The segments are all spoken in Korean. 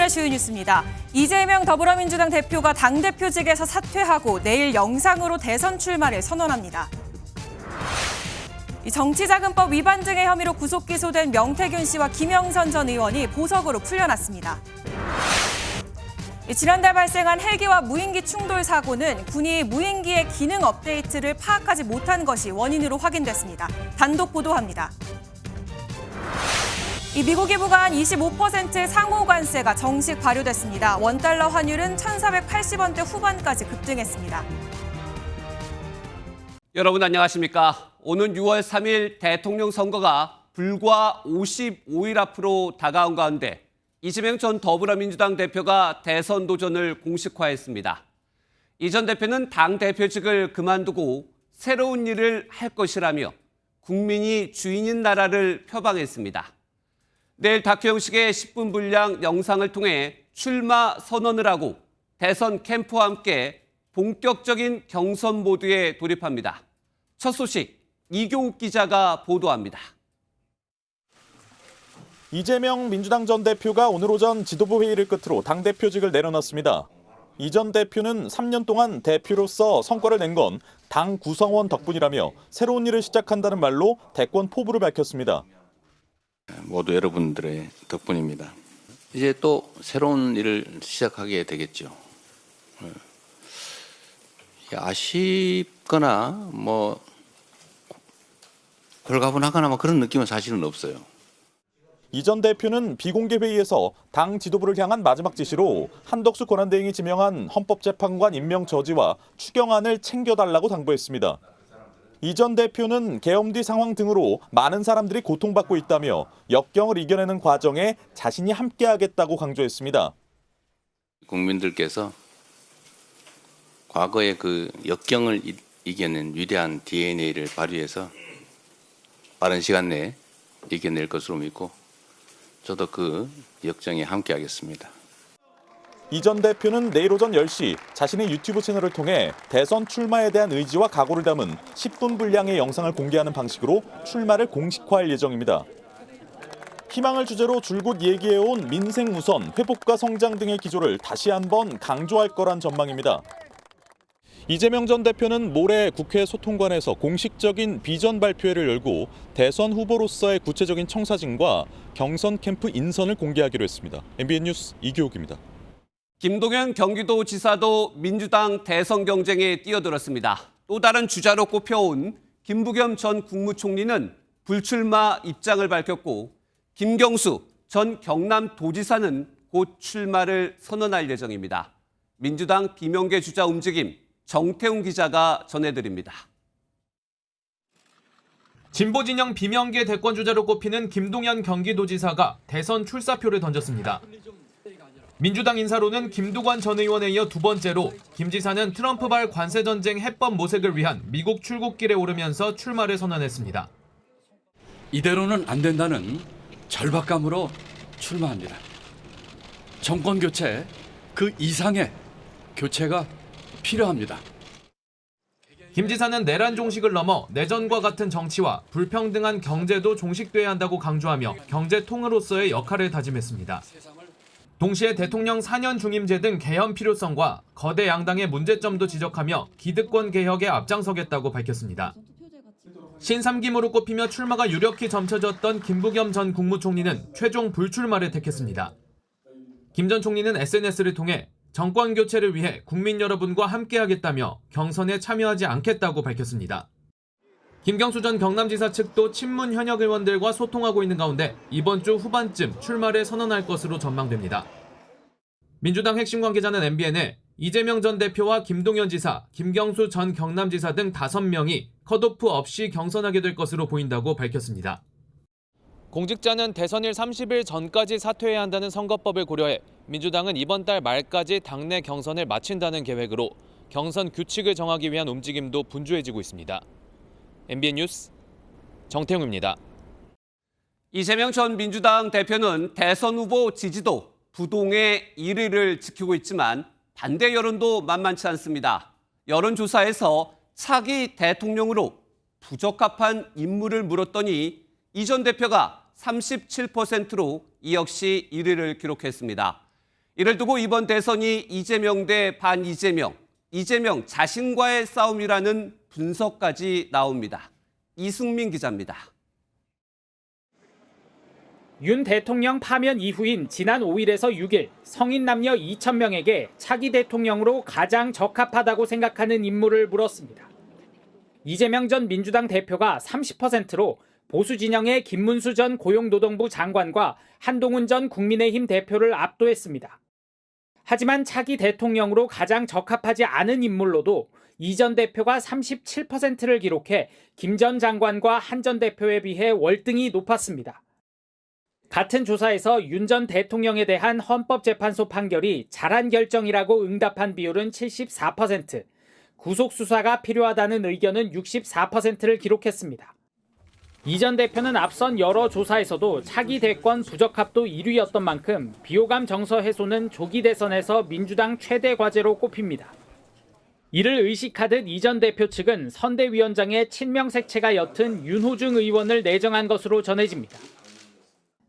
오늘의 주요 뉴스입니다. 이재명 더불어민주당 대표가 당대표직에서 사퇴하고 내일 영상으로 대선 출마를 선언합니다. 정치자금법 위반 등의 혐의로 구속 기소된 명태균 씨와 김영선 전 의원이 보석으로 풀려났습니다. 지난달 발생한 헬기와 무인기 충돌 사고는 군이 무인기의 기능 업데이트를 파악하지 못한 것이 원인으로 확인됐습니다. 단독 보도합니다. 미국이 부과한 25% 상호 관세가 정식 발효됐습니다. 원달러 환율은 1,480원대 후반까지 급등했습니다. 여러분 안녕하십니까? 오는 6월 3일 대통령 선거가 불과 55일 앞으로 다가온 가운데 이재명 전 더불어민주당 대표가 대선 도전을 공식화했습니다. 이 전 대표는 당 대표직을 그만두고 새로운 일을 할 것이라며 국민이 주인인 나라를 표방했습니다. 내일 다큐 형식의 10분 분량 영상을 통해 출마 선언을 하고 대선 캠프와 함께 본격적인 경선 모드에 돌입합니다. 첫 소식 이교욱 기자가 보도합니다. 이재명 민주당 전 대표가 오늘 오전 지도부 회의를 끝으로 당대표직을 내려놨습니다. 이 전 대표는 3년 동안 대표로서 성과를 낸 건 당 구성원 덕분이라며 새로운 일을 시작한다는 말로 대권 포부를 밝혔습니다. 모두 여러분들의 덕분입니다. 이제 또 새로운 일을 시작하게 되겠죠. 아쉽거나 홀가분하거나 그런 느낌은 사실은 없어요. 이 전 대표는 비공개 회의에서 당 지도부를 향한 마지막 지시로 한덕수 권한대행이 지명한 헌법재판관 임명 저지와 추경안을 챙겨달라고 당부했습니다. 이 전 대표는 계엄 뒤 상황 등으로 많은 사람들이 고통받고 있다며 역경을 이겨내는 과정에 자신이 함께하겠다고 강조했습니다. 국민들께서 과거의 그 역경을 이겨낸 위대한 DNA를 발휘해서 빠른 시간 내에 이겨낼 것으로 믿고 저도 그 역정에 함께하겠습니다. 이 전 대표는 내일 오전 10시 자신의 유튜브 채널을 통해 대선 출마에 대한 의지와 각오를 담은 10분 분량의 영상을 공개하는 방식으로 출마를 공식화할 예정입니다. 희망을 주제로 줄곧 얘기해온 민생 우선, 회복과 성장 등의 기조를 다시 한번 강조할 거란 전망입니다. 이재명 전 대표는 모레 국회 소통관에서 공식적인 비전 발표회를 열고 대선 후보로서의 구체적인 청사진과 경선 캠프 인선을 공개하기로 했습니다. MBN 뉴스 이교욱입니다. 김동연 경기도지사도 민주당 대선 경쟁에 뛰어들었습니다. 또 다른 주자로 꼽혀온 김부겸 전 국무총리는 불출마 입장을 밝혔고 김경수 전 경남도지사는 곧 출마를 선언할 예정입니다. 민주당 비명계 주자 움직임 정태웅 기자가 전해드립니다. 진보 진영 비명계 대권 주자로 꼽히는 김동연 경기도지사가 대선 출사표를 던졌습니다. 민주당 인사로는 김두관 전 의원에 이어 두 번째로 김 지사는 트럼프발 관세전쟁 해법 모색을 위한 미국 출국길에 오르면서 출마를 선언했습니다. 이대로는 안 된다는 절박감으로 출마합니다. 정권 교체, 그 이상의 교체가 필요합니다. 김 지사는 내란 종식을 넘어 내전과 같은 정치와 불평등한 경제도 종식돼야 한다고 강조하며 경제통으로서의 역할을 다짐했습니다. 동시에 대통령 4년 중임제 등 개헌 필요성과 거대 양당의 문제점도 지적하며 기득권 개혁에 앞장서겠다고 밝혔습니다. 신삼김으로 꼽히며 출마가 유력히 점쳐졌던 김부겸 전 국무총리는 최종 불출마를 택했습니다. 김 전 총리는 SNS를 통해 정권 교체를 위해 국민 여러분과 함께하겠다며 경선에 참여하지 않겠다고 밝혔습니다. 김경수 전 경남지사 측도 친문 현역 의원들과 소통하고 있는 가운데 이번 주 후반쯤 출마를 선언할 것으로 전망됩니다. 민주당 핵심 관계자는 MBN에 이재명 전 대표와 김동연 지사, 김경수 전 경남지사 등 5명이 컷오프 없이 경선하게 될 것으로 보인다고 밝혔습니다. 공직자는 대선일 30일 전까지 사퇴해야 한다는 선거법을 고려해 민주당은 이번 달 말까지 당내 경선을 마친다는 계획으로 경선 규칙을 정하기 위한 움직임도 분주해지고 있습니다. MBN 뉴스 정태웅입니다. 이재명 전 민주당 대표는 대선 후보 지지도 부동의 1위를 지키고 있지만 반대 여론도 만만치 않습니다. 여론조사에서 차기 대통령으로 부적합한 인물을 물었더니 이 전 대표가 37%로 이 역시 1위를 기록했습니다. 이를 두고 이번 대선이 이재명 대 반 이재명, 이재명 자신과의 싸움이라는 분석까지 나옵니다. 이승민 기자입니다. 윤 대통령 파면 이후인 지난 5일에서 6일 성인 남녀 2,000명에게 차기 대통령으로 가장 적합하다고 생각하는 인물을 물었습니다. 이재명 전 민주당 대표가 30%로 보수 진영의 김문수 전 고용노동부 장관과 한동훈 전 국민의힘 대표를 압도했습니다. 하지만 차기 대통령으로 가장 적합하지 않은 인물로도 이 전 대표가 37%를 기록해 김 전 장관과 한 전 대표에 비해 월등히 높았습니다. 같은 조사에서 윤 전 대통령에 대한 헌법재판소 판결이 잘한 결정이라고 응답한 비율은 74%, 구속수사가 필요하다는 의견은 64%를 기록했습니다. 이 전 대표는 앞선 여러 조사에서도 차기 대권 부적합도 1위였던 만큼 비호감 정서 해소는 조기 대선에서 민주당 최대 과제로 꼽힙니다. 이를 의식하듯 이 전 대표 측은 선대위원장에 친명 색채가 옅은 윤호중 의원을 내정한 것으로 전해집니다.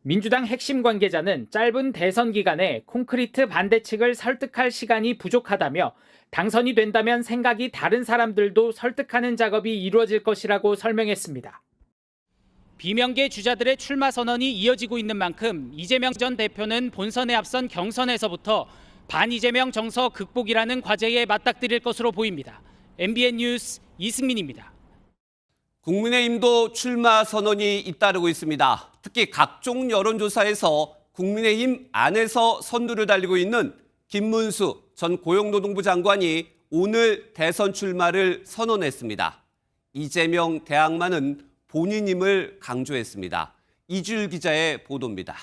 민주당 핵심 관계자는 짧은 대선 기간에 콘크리트 반대 측을 설득할 시간이 부족하다며 당선이 된다면 생각이 다른 사람들도 설득하는 작업이 이루어질 것이라고 설명했습니다. 비명계 주자들의 출마 선언이 이어지고 있는 만큼 이재명 전 대표는 본선에 앞선 경선에서부터 반이재명 정서 극복이라는 과제에 맞닥뜨릴 것으로 보입니다. MBN 뉴스 이승민입니다. 국민의힘도 출마 선언이 잇따르고 있습니다. 특히 각종 여론조사에서 국민의힘 안에서 선두를 달리고 있는 김문수 전 고용노동부 장관이 오늘 대선 출마를 선언했습니다. 이재명 대항마는 본인임을 강조했습니다. 이주일 기자의 보도입니다.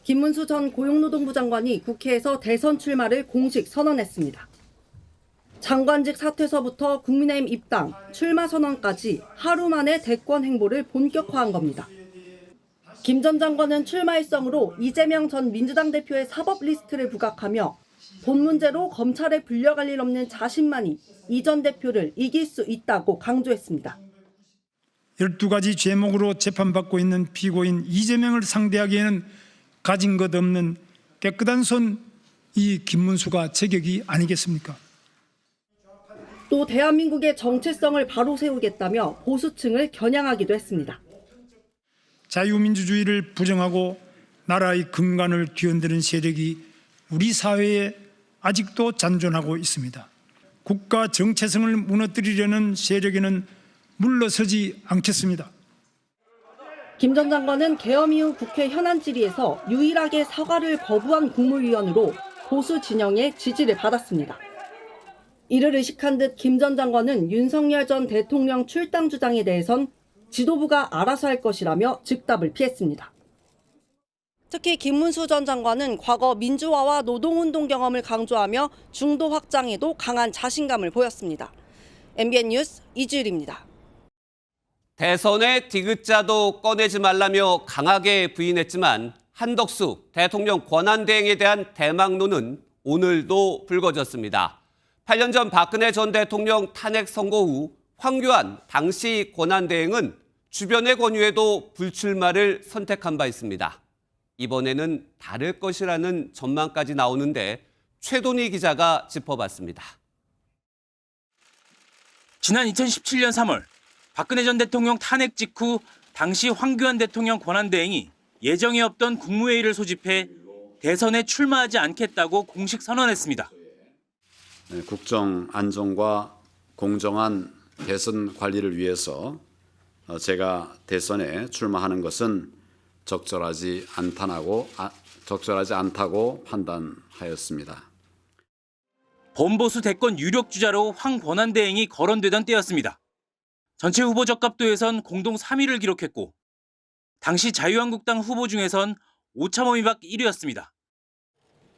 김문수 전 고용노동부 장관이 국회에서 대선 출마를 공식 선언했습니다. 장관직 사퇴서부터 국민의힘 입당, 출마 선언까지 하루 만에 대권 행보를 본격화한 겁니다. 김 전 장관은 출마 일성으로 이재명 전 민주당 대표의 사법 리스트를 부각하며 돈 문제로 검찰에 불려갈 일 없는 자신만이 이 전 대표를 이길 수 있다고 강조했습니다. 12가지 죄목으로 재판받고 있는 피고인 이재명을 상대하기에는 가진 것 없는 깨끗한 손 이 김문수가 제격이 아니겠습니까? 또 대한민국의 정체성을 바로 세우겠다며 보수층을 겨냥하기도 했습니다. 자유민주주의를 부정하고 나라의 근간을 뒤흔드는 세력이 우리 사회에 아직도 잔존하고 있습니다. 국가 정체성을 무너뜨리려는 세력에는 물러서지 않겠습니다. 김 전 장관은 계엄 이후 국회 현안 질의에서 유일하게 사과를 거부한 국무위원으로 보수 진영의 지지를 받았습니다. 이를 의식한 듯 김 전 장관은 윤석열 전 대통령 출당 주장에 대해선 지도부가 알아서 할 것이라며 즉답을 피했습니다. 특히 김문수 전 장관은 과거 민주화와 노동운동 경험을 강조하며 중도 확장에도 강한 자신감을 보였습니다. MBN 뉴스 이주일입니다. 대선의 디귿자도 꺼내지 말라며 강하게 부인했지만 한덕수 대통령 권한대행에 대한 대망론은 오늘도 불거졌습니다. 8년 전 박근혜 전 대통령 탄핵 선고 후 황교안 당시 권한대행은 주변의 권유에도 불출마를 선택한 바 있습니다. 이번에는 다를 것이라는 전망까지 나오는데 최돈희 기자가 짚어봤습니다. 지난 2017년 3월 박근혜 전 대통령 탄핵 직후 당시 황교안 대통령 권한대행이 예정에 없던 국무회의를 소집해 대선에 출마하지 않겠다고 공식 선언했습니다. 국정 안정과 공정한 대선 관리를 위해서 제가 대선에 출마하는 것은 적절하지 않다고 판단하였습니다. 범보수 대권 유력 주자로 황 권한대행이 거론되던 때였습니다. 전체 후보 적합도에선 공동 3위를 기록했고 당시 자유한국당 후보 중에선 오차범위 밖 1위였습니다.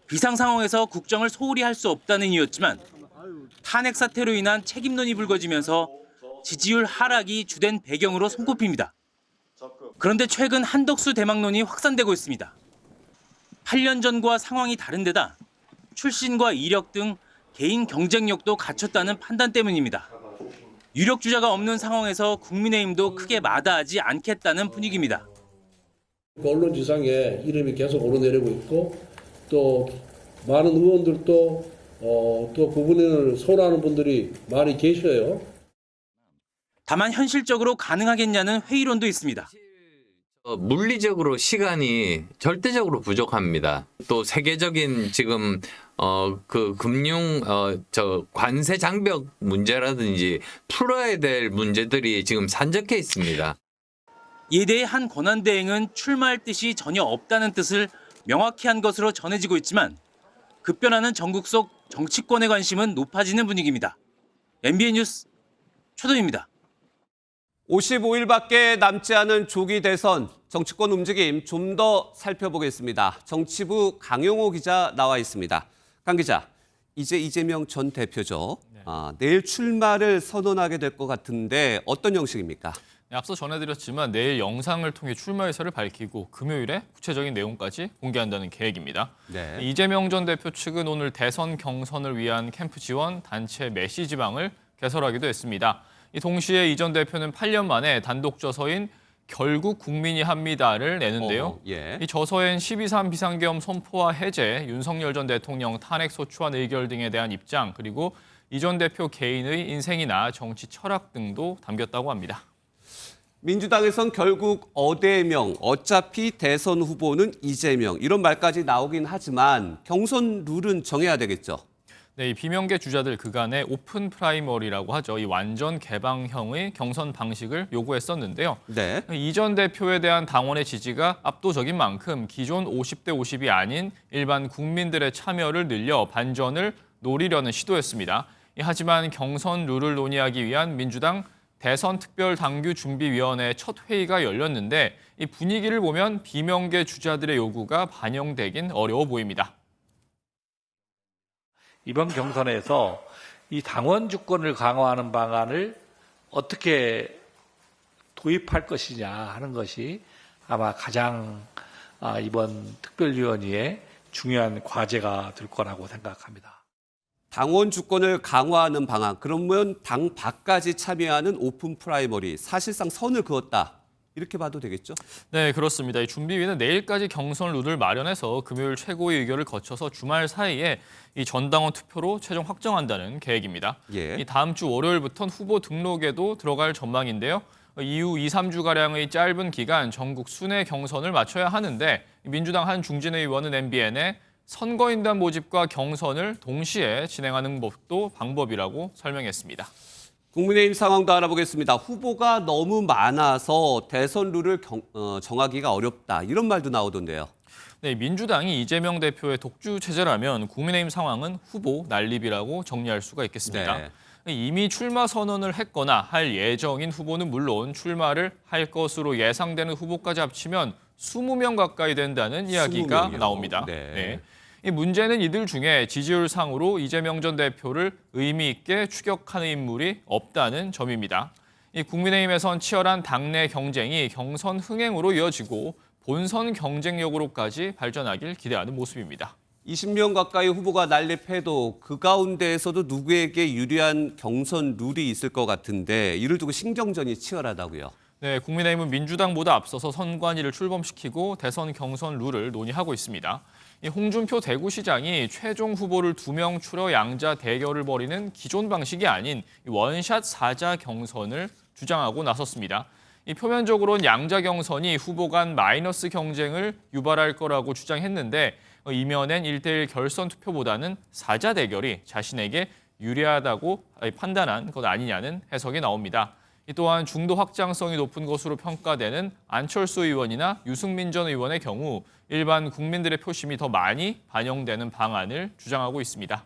비상 상황에서 국정을 소홀히 할 수 없다는 이유였지만 탄핵 사태로 인한 책임론이 불거지면서 지지율 하락이 주된 배경으로 손꼽힙니다. 그런데 최근 한덕수 대망론이 확산되고 있습니다. 8년 전과 상황이 다른 데다 출신과 이력 등 개인 경쟁력도 갖췄다는 판단 때문입니다. 유력 주자가 없는 상황에서 국민의힘도 크게 마다하지 않겠다는 분위기입니다. 언론지상에 이름이 계속 오르내리고 있고 또 많은 의원들도 또 그분을 소홀하는 분들이 많이 계셔요. 다만 현실적으로 가능하겠냐는 회의론도 있습니다. 물리적으로 시간이 절대적으로 부족합니다. 또 세계적인 지금 그 금융 관세 장벽 문제라든지 풀어야 될 문제들이 지금 산적해 있습니다. 이에 대해 한 권한대행은 출마할 뜻이 전혀 없다는 뜻을 명확히 한 것으로 전해지고 있지만 급변하는 전국 속 정치권의 관심은 높아지는 분위기입니다. MBN 뉴스 최동입니다. 55일밖에 남지 않은 조기 대선 정치권 움직임 좀 더 살펴보겠습니다. 정치부 강용호 기자 나와 있습니다. 강 기자, 이제 이재명 전 대표죠. 내일 출마를 선언하게 될 것 같은데 어떤 형식입니까? 네, 앞서 전해드렸지만 내일 영상을 통해 출마 의사를 밝히고 금요일에 구체적인 내용까지 공개한다는 계획입니다. 네. 이재명 전 대표 측은 오늘 대선 경선을 위한 캠프 지원 단체 메시지방을 개설하기도 했습니다. 이 동시에 이 전 대표는 8년 만에 단독 저서인 결국 국민이 합니다를 내는데요. 예. 이 저서엔 12.3 비상계엄 선포와 해제, 윤석열 전 대통령 탄핵 소추안 의결 등에 대한 입장, 그리고 이 전 대표 개인의 인생이나 정치 철학 등도 담겼다고 합니다. 민주당에선 결국 어대명, 어차피 대선 후보는 이재명 이런 말까지 나오긴 하지만 경선 룰은 정해야 되겠죠. 네, 이 비명계 주자들 그간의 오픈 프라이머리라고 하죠. 이 완전 개방형의 경선 방식을 요구했었는데요. 네. 이 전 대표에 대한 당원의 지지가 압도적인 만큼 기존 50대 50이 아닌 일반 국민들의 참여를 늘려 반전을 노리려는 시도였습니다. 하지만 경선 룰을 논의하기 위한 민주당 대선 특별당규준비위원회 첫 회의가 열렸는데 이 분위기를 보면 비명계 주자들의 요구가 반영되긴 어려워 보입니다. 이번 경선에서 이 당원 주권을 강화하는 방안을 어떻게 도입할 것이냐 하는 것이 아마 가장 이번 특별위원회의 중요한 과제가 될 거라고 생각합니다. 당원 주권을 강화하는 방안, 그러면 당 밖까지 참여하는 오픈 프라이머리, 사실상 선을 그었다. 이렇게 봐도 되겠죠? 네, 그렇습니다. 이 준비위는 내일까지 경선 룰을 마련해서 금요일 최고위 의결을 거쳐서 주말 사이에 이 전당원 투표로 최종 확정한다는 계획입니다. 예. 이 다음 주 월요일부터는 후보 등록에도 들어갈 전망인데요. 이후 2, 3주가량의 짧은 기간 전국 순회 경선을 마쳐야 하는데 민주당 한 중진의 의원은 MBN에 선거인단 모집과 경선을 동시에 진행하는 것도 방법이라고 설명했습니다. 국민의힘 상황도 알아보겠습니다. 후보가 너무 많아서 대선 룰을 정하기가 어렵다. 이런 말도 나오던데요. 네, 민주당이 이재명 대표의 독주 체제라면 국민의힘 상황은 후보 난립이라고 정리할 수가 있겠습니다. 네. 이미 출마 선언을 했거나 할 예정인 후보는 물론 출마를 할 것으로 예상되는 후보까지 합치면 20명 가까이 된다는 이야기가 20명이요. 나옵니다. 네. 이 문제는 이들 중에 지지율상으로 이재명 전 대표를 의미 있게 추격하는 인물이 없다는 점입니다. 이 국민의힘에선 치열한 당내 경쟁이 경선 흥행으로 이어지고 본선 경쟁력으로까지 발전하길 기대하는 모습입니다. 20명 가까이 후보가 난립해도 그 가운데에서도 누구에게 유리한 경선 룰이 있을 것 같은데 이를 두고 신경전이 치열하다고요. 네, 국민의힘은 민주당보다 앞서서 선관위를 출범시키고 대선 경선 룰을 논의하고 있습니다. 이 홍준표 대구시장이 최종 후보를 2명 추려 양자 대결을 벌이는 기존 방식이 아닌 원샷 사자 경선을 주장하고 나섰습니다. 이 표면적으로는 양자 경선이 후보 간 마이너스 경쟁을 유발할 거라고 주장했는데 이면엔 1대1 결선 투표보다는 사자 대결이 자신에게 유리하다고 판단한 것 아니냐는 해석이 나옵니다. 또한 중도 확장성이 높은 것으로 평가되는 안철수 의원이나 유승민 전 의원의 경우 일반 국민들의 표심이 더 많이 반영되는 방안을 주장하고 있습니다.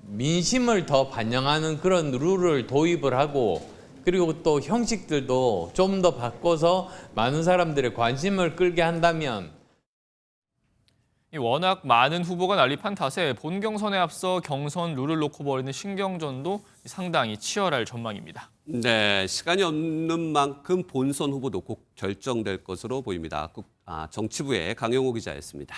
민심을 더 반영하는 그런 룰을 도입을 하고 그리고 또 형식들도 좀 더 바꿔서 많은 사람들의 관심을 끌게 한다면 워낙 많은 후보가 난립한 탓에 본 경선에 앞서 경선 룰을 놓고 벌이는 신경전도 상당히 치열할 전망입니다. 네, 시간이 없는 만큼 본선 후보도 곧 결정될 것으로 보입니다. 정치부의 강용호 기자였습니다.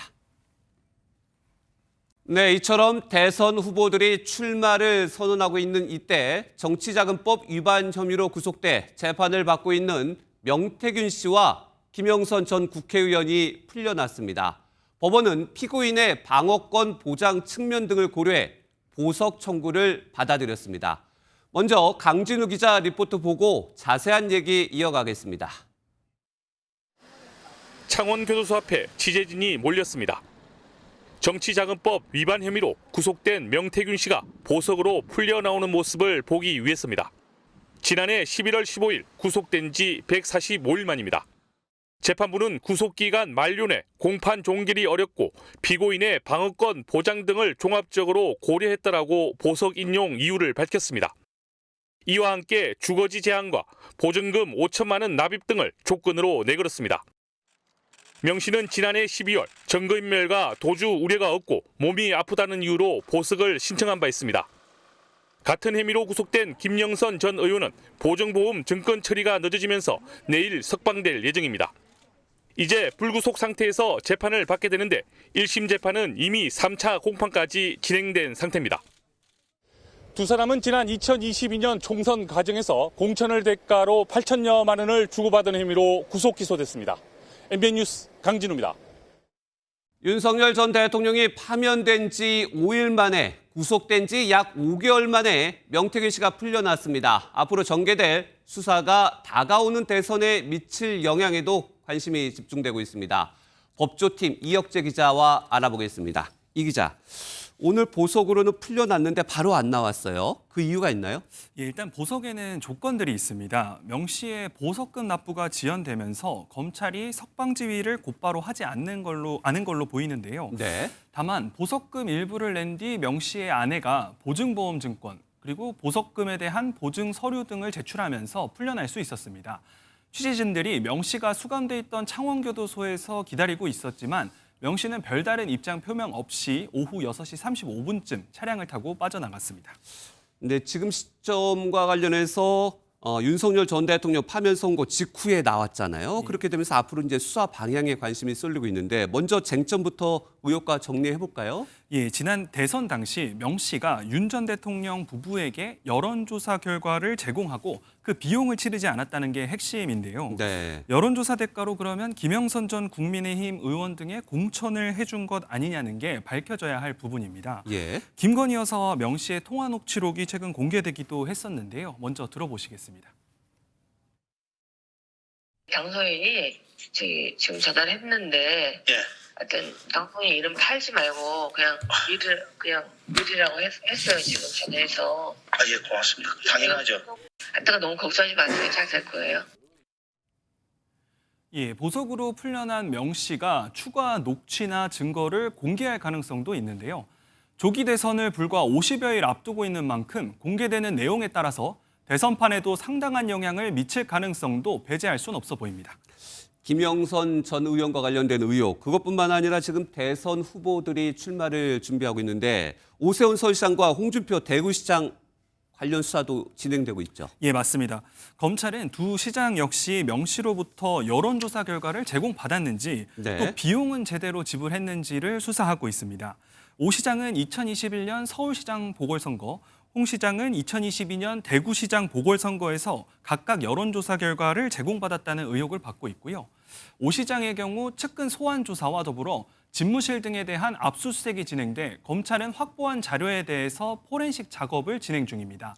네, 이처럼 대선 후보들이 출마를 선언하고 있는 이때 정치자금법 위반 혐의로 구속돼 재판을 받고 있는 명태균 씨와 김영선 전 국회의원이 풀려났습니다. 법원은 피고인의 방어권 보장 측면 등을 고려해 보석 청구를 받아들였습니다. 먼저 강진우 기자 리포트 보고 자세한 얘기 이어가겠습니다. 창원교도소 앞에 취재진이 몰렸습니다. 정치자금법 위반 혐의로 구속된 명태균 씨가 보석으로 풀려 나오는 모습을 보기 위해서입니다. 지난해 11월 15일 구속된 지 145일 만입니다. 재판부는 구속기간 만료 내 공판 종결이 어렵고 피고인의 방어권 보장 등을 종합적으로 고려했다라고 보석 인용 이유를 밝혔습니다. 이와 함께 주거지 제한과 보증금 5천만 원 납입 등을 조건으로 내걸었습니다. 명 씨는 지난해 12월 증거인멸과 도주 우려가 없고 몸이 아프다는 이유로 보석을 신청한 바 있습니다. 같은 혐의로 구속된 김영선 전 의원은 보증보험 증권 처리가 늦어지면서 내일 석방될 예정입니다. 이제 불구속 상태에서 재판을 받게 되는데 1심 재판은 이미 3차 공판까지 진행된 상태입니다. 두 사람은 지난 2022년 총선 과정에서 공천을 대가로 8천여만 원을 주고받은 혐의로 구속 기소됐습니다. MBN 뉴스 강진우입니다. 윤석열 전 대통령이 파면된 지 5일 만에 구속된 지 약 5개월 만에 명태균 씨가 풀려났습니다. 앞으로 전개될 수사가 다가오는 대선에 미칠 영향에도 관심이 집중되고 있습니다. 법조팀 이혁재 기자와 알아보겠습니다. 이 기자, 오늘 보석으로는 풀려났는데 바로 안 나왔어요. 그 이유가 있나요? 예, 일단 보석에는 조건들이 있습니다. 명 씨의 보석금 납부가 지연되면서 검찰이 석방 지휘를 곧바로 하지 않는 걸로 보이는데요. 네. 다만 보석금 일부를 낸 뒤 명 씨의 아내가 보증보험 증권 그리고 보석금에 대한 보증 서류 등을 제출하면서 풀려날 수 있었습니다. 취재진들이 명 씨가 수감돼 있던 창원교도소에서 기다리고 있었지만 명 씨는 별다른 입장 표명 없이 오후 6시 35분쯤 차량을 타고 빠져나갔습니다. 네, 지금 시점과 관련해서 윤석열 전 대통령 파면 선고 직후에 나왔잖아요. 그렇게 되면서 앞으로 이제 수사 방향에 관심이 쏠리고 있는데 먼저 쟁점부터 의혹과 정리해 볼까요? 예, 지난 대선 당시 명 씨가 윤 전 대통령 부부에게 여론조사 결과를 제공하고 그 비용을 치르지 않았다는 게 핵심인데요. 네. 여론조사 대가로 그러면 김영선 전 국민의힘 의원 등의 공천을 해준 것 아니냐는 게 밝혀져야 할 부분입니다. 예. 김건희 여사와 명 씨의 통화 녹취록이 최근 공개되기도 했었는데요. 먼저 들어보시겠습니다. 당선인이 지금 전화했는데 하여튼 당선인 이름 팔지 말고 그냥 미리라고 했어요. 지금 전화해서. 예, 고맙습니다. 당연하죠. 하여튼 너무 걱정하지 마세요. 잘 될 거예요. 예, 보석으로 풀려난 명 씨가 추가 녹취나 증거를 공개할 가능성도 있는데요. 조기 대선을 불과 50여일 앞두고 있는 만큼 공개되는 내용에 따라서 대선판에도 상당한 영향을 미칠 가능성도 배제할 수는 없어 보입니다. 김영선 전 의원과 관련된 의혹, 그것뿐만 아니라 지금 대선 후보들이 출마를 준비하고 있는데 오세훈 서울시장과 홍준표 대구시장 관련 수사도 진행되고 있죠. 예, 맞습니다. 검찰은 두 시장 역시 명 씨로부터 여론조사 결과를 제공받았는지 네. 또 비용은 제대로 지불했는지를 수사하고 있습니다. 오 시장은 2021년 서울시장 보궐선거, 홍 시장은 2022년 대구시장 보궐선거에서 각각 여론조사 결과를 제공받았다는 의혹을 받고 있고요. 오 시장의 경우 측근 소환 조사와 더불어 집무실 등에 대한 압수수색이 진행돼 검찰은 확보한 자료에 대해서 포렌식 작업을 진행 중입니다.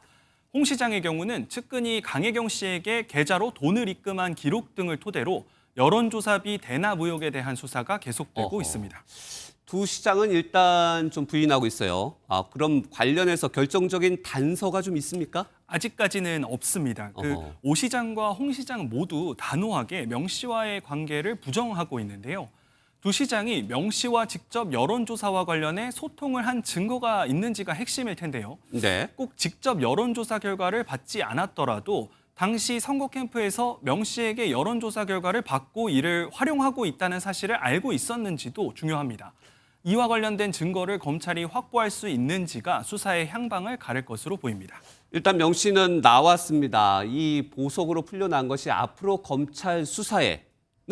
홍 시장의 경우는 측근이 강혜경 씨에게 계좌로 돈을 입금한 기록 등을 토대로 여론조사비 대납 의혹에 대한 수사가 계속되고 있습니다. 두 시장은 일단 좀 부인하고 있어요. 그럼 관련해서 결정적인 단서가 좀 있습니까? 아직까지는 없습니다. 오 시장과 홍 시장 모두 단호하게 명 씨와의 관계를 부정하고 있는데요. 두 시장이 명 씨와 직접 여론조사와 관련해 소통을 한 증거가 있는지가 핵심일 텐데요. 네. 꼭 직접 여론조사 결과를 받지 않았더라도 당시 선거 캠프에서 명 씨에게 여론조사 결과를 받고 이를 활용하고 있다는 사실을 알고 있었는지도 중요합니다. 이와 관련된 증거를 검찰이 확보할 수 있는지가 수사의 향방을 가릴 것으로 보입니다. 일단 명 씨는 나왔습니다. 이 보석으로 풀려난 것이 앞으로 검찰 수사에는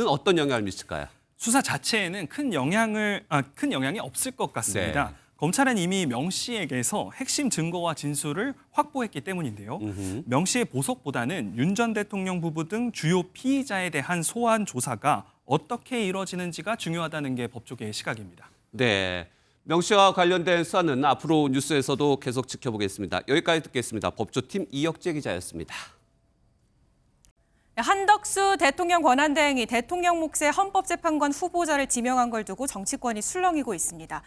어떤 영향을 미칠까요? 수사 자체에는 큰 영향이 없을 것 같습니다. 네. 검찰은 이미 명 씨에게서 핵심 증거와 진술을 확보했기 때문인데요. 명 씨의 보석보다는 윤 전 대통령 부부 등 주요 피의자에 대한 소환 조사가 어떻게 이뤄지는지가 중요하다는 게 법조계의 시각입니다. 네, 명 씨와 관련된 수사는 앞으로 뉴스에서도 계속 지켜보겠습니다. 여기까지 듣겠습니다. 법조팀 이혁재 기자였습니다. 한덕수 대통령 권한대행이 대통령 몫의 헌법재판관 후보자를 지명한 걸 두고 정치권이 술렁이고 있습니다.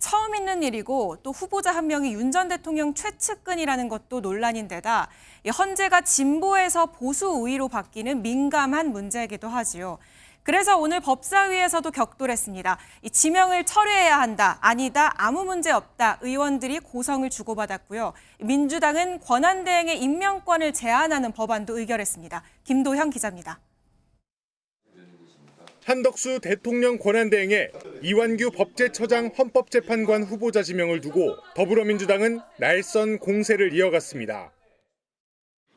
처음 있는 일이고 또 후보자 한 명이 윤 전 대통령 최측근이라는 것도 논란인 데다 헌재가 진보에서 보수 우위로 바뀌는 민감한 문제이기도 하지요. 그래서 오늘 법사위에서도 격돌했습니다. 이 지명을 철회해야 한다, 아니다, 아무 문제 없다 의원들이 고성을 주고받았고요. 민주당은 권한대행의 임명권을 제한하는 법안도 의결했습니다. 김도형 기자입니다. 한덕수 대통령 권한대행의 이완규 법제처장 헌법재판관 후보자 지명을 두고 더불어민주당은 날선 공세를 이어갔습니다.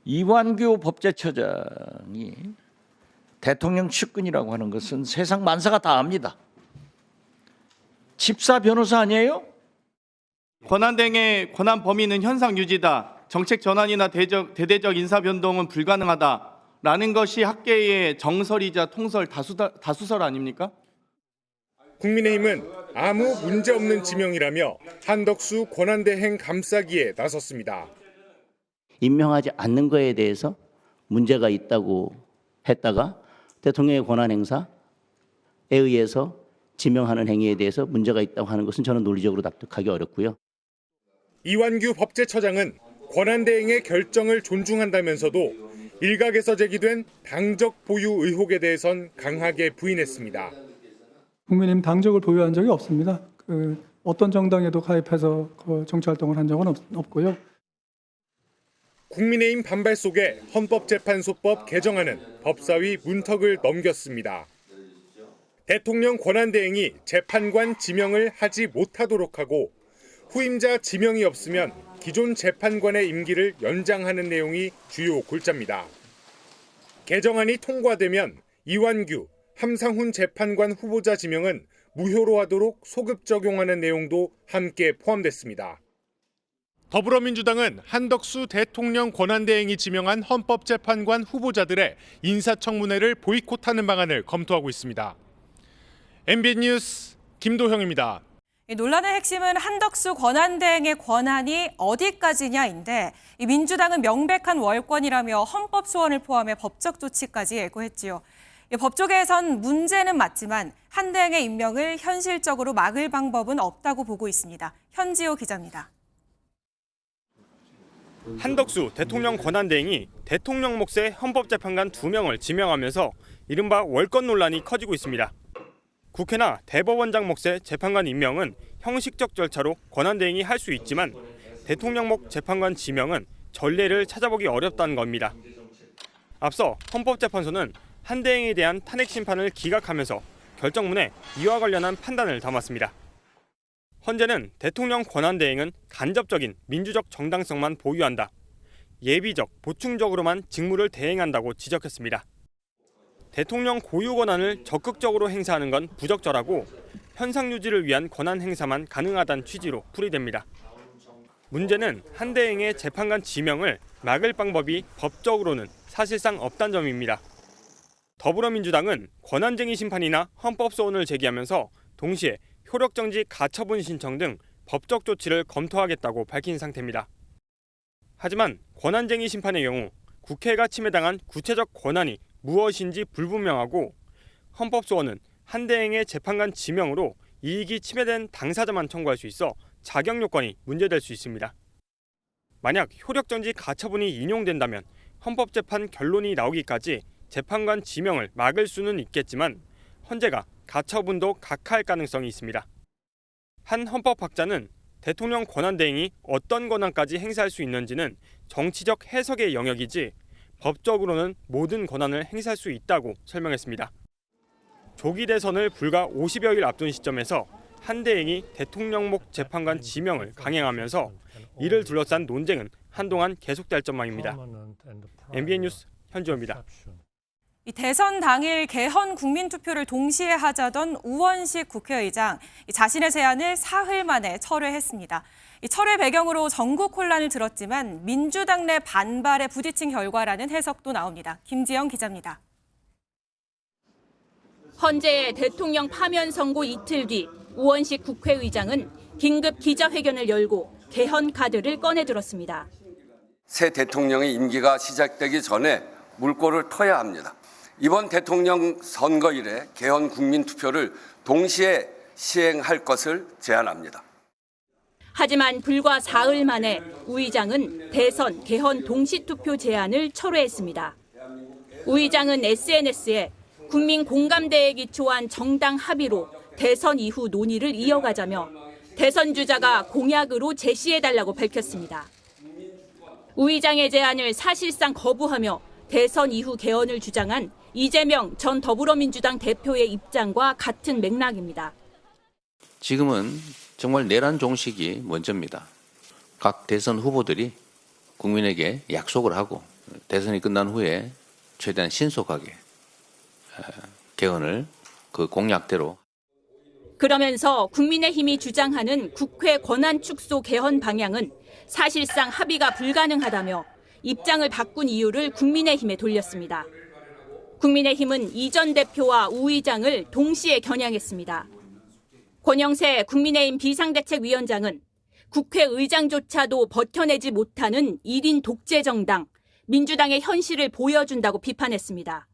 이완규 법제처장이 대통령 측근이라고 하는 것은 세상 만사가 다 압니다. 집사 변호사 아니에요? 권한대행의 권한 범위는 현상 유지다. 정책 전환이나 대대적 인사 변동은 불가능하다라는 것이 학계의 정설이자 통설 다수설 아닙니까? 국민의힘은 아무 문제 없는 지명이라며 한덕수 권한대행 감싸기에 나섰습니다. 임명하지 않는 거에 대해서 문제가 있다고 했다가 대통령의 권한 행사에 의해서 지명하는 행위에 대해서 문제가 있다고 하는 것은 저는 논리적으로 납득하기 어렵고요. 이완규 법제처장은 권한대행의 결정을 존중한다면서도 일각에서 제기된 당적 보유 의혹에 대해선 강하게 부인했습니다. 국민의힘 당적을 보유한 적이 없습니다. 어떤 정당에도 가입해서 정치활동을 한 적은 없고요. 국민의힘 반발 속에 헌법재판소법 개정안은 법사위 문턱을 넘겼습니다. 대통령 권한대행이 재판관 지명을 하지 못하도록 하고 후임자 지명이 없으면 기존 재판관의 임기를 연장하는 내용이 주요 골자입니다. 개정안이 통과되면 이완규, 함상훈 재판관 후보자 지명은 무효로 하도록 소급 적용하는 내용도 함께 포함됐습니다. 더불어민주당은 한덕수 대통령 권한대행이 지명한 헌법재판관 후보자들의 인사청문회를 보이콧하는 방안을 검토하고 있습니다. MBN 뉴스 김도형입니다. 논란의 핵심은 한덕수 권한대행의 권한이 어디까지냐인데 민주당은 명백한 월권이라며 헌법 소원을 포함해 법적 조치까지 예고했지요. 법조계에선 문제는 맞지만 한 대행의 임명을 현실적으로 막을 방법은 없다고 보고 있습니다. 현지호 기자입니다. 한덕수 대통령 권한대행이 대통령 몫의 헌법재판관 2명을 지명하면서 이른바 월권 논란이 커지고 있습니다. 국회나 대법원장 몫의 재판관 임명은 형식적 절차로 권한대행이 할 수 있지만 대통령 몫 재판관 지명은 전례를 찾아보기 어렵다는 겁니다. 앞서 헌법재판소는 한 대행에 대한 탄핵 심판을 기각하면서 결정문에 이와 관련한 판단을 담았습니다. 헌재는 대통령 권한대행은 간접적인 민주적 정당성만 보유한다. 예비적, 보충적으로만 직무를 대행한다고 지적했습니다. 대통령 고유 권한을 적극적으로 행사하는 건 부적절하고 현상 유지를 위한 권한 행사만 가능하다는 취지로 풀이됩니다. 문제는 한 대행의 재판관 지명을 막을 방법이 법적으로는 사실상 없다는 점입니다. 더불어민주당은 권한쟁의 심판이나 헌법소원을 제기하면서 동시에 효력정지 가처분 신청 등 법적 조치를 검토하겠다고 밝힌 상태입니다. 하지만 권한쟁의 심판의 경우 국회가 침해당한 구체적 권한이 무엇인지 불분명하고 헌법소원은 한 대행의 재판관 지명으로 이익이 침해된 당사자만 청구할 수 있어 자격 요건이 문제될 수 있습니다. 만약 효력정지 가처분이 인용된다면 헌법재판 결론이 나오기까지 재판관 지명을 막을 수는 있겠지만 헌재가 가처분도 각하할 가능성이 있습니다. 한 헌법학자는 대통령 권한대행이 어떤 권한까지 행사할 수 있는지는 정치적 해석의 영역이지 법적으로는 모든 권한을 행사할 수 있다고 설명했습니다. 조기 대선을 불과 50여일 앞둔 시점에서 한 대행이 대통령 몫 재판관 지명을 강행하면서 이를 둘러싼 논쟁은 한동안 계속될 전망입니다. MBN 뉴스 현지호입니다. 이 대선 당일 개헌 국민투표를 동시에 하자던 우원식 국회의장, 자신의 제안을 사흘 만에 철회했습니다. 이 철회 배경으로 전국 혼란을 들었지만 민주당 내 반발에 부딪힌 결과라는 해석도 나옵니다. 김지영 기자입니다. 헌재의 대통령 파면 선고 이틀 뒤 우원식 국회의장은 긴급 기자회견을 열고 개헌 카드를 꺼내들었습니다. 새 대통령의 임기가 시작되기 전에 물꼬를 터야 합니다. 이번 대통령 선거일에 개헌 국민투표를 동시에 시행할 것을 제안합니다. 하지만 불과 사흘 만에 우 의장은 대선 개헌 동시투표 제안을 철회했습니다. 우 의장은 SNS에 국민 공감대에 기초한 정당 합의로 대선 이후 논의를 이어가자며 대선 주자가 공약으로 제시해달라고 밝혔습니다. 우 의장의 제안을 사실상 거부하며 대선 이후 개헌을 주장한 이재명 전 더불어민주당 대표의 입장과 같은 맥락입니다. 지금은 정말 내란 종식이 먼저입니다. 각 대선 후보들이 국민에게 약속을 하고 대선이 끝난 후에 최대한 신속하게 개헌을 그 공약대로. 그러면서 국민의힘이 주장하는 국회 권한 축소 개헌 방향은 사실상 합의가 불가능하다며 입장을 바꾼 이유를 국민의힘에 돌렸습니다. 국민의힘은 이 전 대표와 우 의장을 동시에 겨냥했습니다. 권영세 국민의힘 비상대책위원장은 국회의장조차도 버텨내지 못하는 1인 독재 정당, 민주당의 현실을 보여준다고 비판했습니다.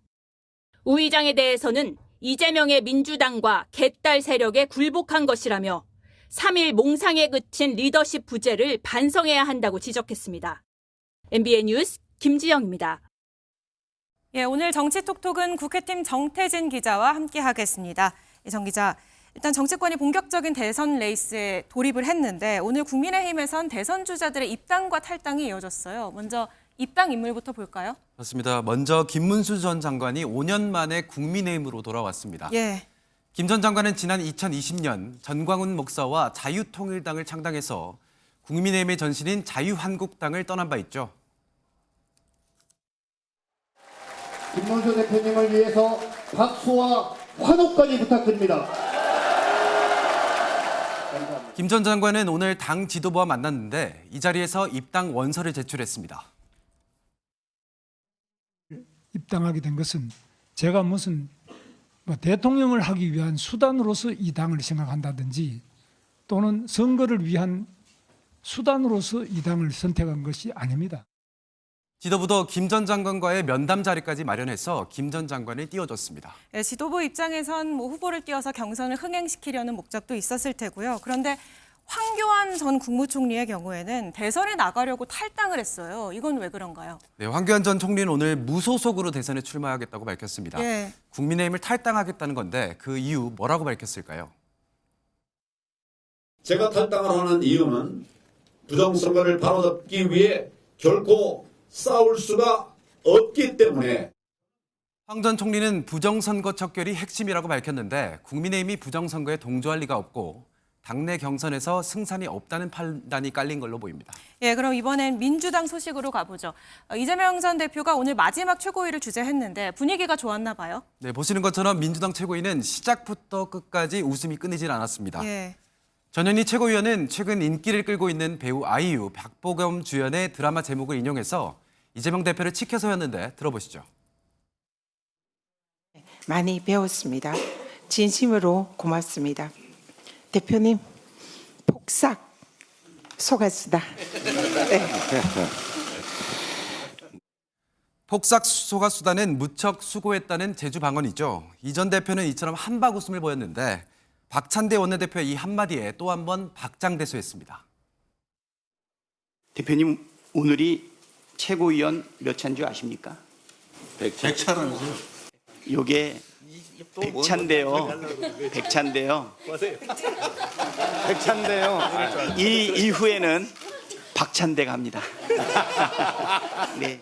우 의장에 대해서는 이재명의 민주당과 개딸 세력에 굴복한 것이라며 3일 몽상에 그친 리더십 부재를 반성해야 한다고 지적했습니다. MBN 뉴스 김지영입니다. 예, 오늘 정치톡톡은 국회팀 정태진 기자와 함께하겠습니다. 정 기자, 일단 정치권이 본격적인 대선 레이스에 돌입을 했는데 오늘 국민의힘에선 대선 주자들의 입당과 탈당이 이어졌어요. 먼저 입당 인물부터 볼까요? 그렇습니다. 먼저 김문수 전 장관이 5년 만에 국민의힘으로 돌아왔습니다. 예. 김 전 장관은 지난 2020년 전광훈 목사와 자유통일당을 창당해서 국민의힘의 전신인 자유한국당을 떠난 바 있죠. 김문수 대표님을 위해서 박수와 환호까지 부탁드립니다. 김 전 장관은 오늘 당 지도부와 만났는데 이 자리에서 입당 원서를 제출했습니다. 입당하게 된 것은 제가 무슨 대통령을 하기 위한 수단으로서 이 당을 생각한다든지 또는 선거를 위한 수단으로서 이 당을 선택한 것이 아닙니다. 지도부도 김 전 장관과의 면담 자리까지 마련해서 김 전 장관을 띄워줬습니다. 네, 지도부 입장에선 후보를 띄워서 경선을 흥행시키려는 목적도 있었을 테고요. 그런데 황교안 전 국무총리의 경우에는 대선에 나가려고 탈당을 했어요. 이건 왜 그런가요? 네, 황교안 전 총리는 오늘 무소속으로 대선에 출마하겠다고 밝혔습니다. 예. 국민의힘을 탈당하겠다는 건데 그 이유 뭐라고 밝혔을까요? 제가 탈당을 하는 이유는 부정선거를 바로잡기 위해 결코 싸울 수가 없기 때문에. 황 전 총리는 부정선거 척결이 핵심이라고 밝혔는데 국민의힘이 부정선거에 동조할 리가 없고 당내 경선에서 승산이 없다는 판단이 깔린 걸로 보입니다. 예, 그럼 이번엔 민주당 소식으로 가보죠. 이재명 전 대표가 오늘 마지막 최고위를 주재했는데 분위기가 좋았나 봐요. 네, 보시는 것처럼 민주당 최고위는 시작부터 끝까지 웃음이 끊이질 않았습니다. 예. 전현희 최고위원은 최근 인기를 끌고 있는 배우 아이유, 박보검 주연의 드라마 제목을 인용해서 이재명 대표를 치켜서였는데 들어보시죠. 많이 배웠습니다. 진심으로 고맙습니다. 대표님, 폭삭 속았수다. 네. 폭삭 속았수다는 무척 수고했다는 제주 방언이죠. 이 전 대표는 이처럼 한박 웃음을 보였는데 박찬대 원내대표의 이 한마디에 또 한 번 박장대소했습니다. 대표님, 오늘이 최고위원 몇 차인 줄 아십니까? 100차라면서요? 요게 100차인데요. 100차인데요. 100차인데요. 이 이후에는 박찬대 갑니다. 네.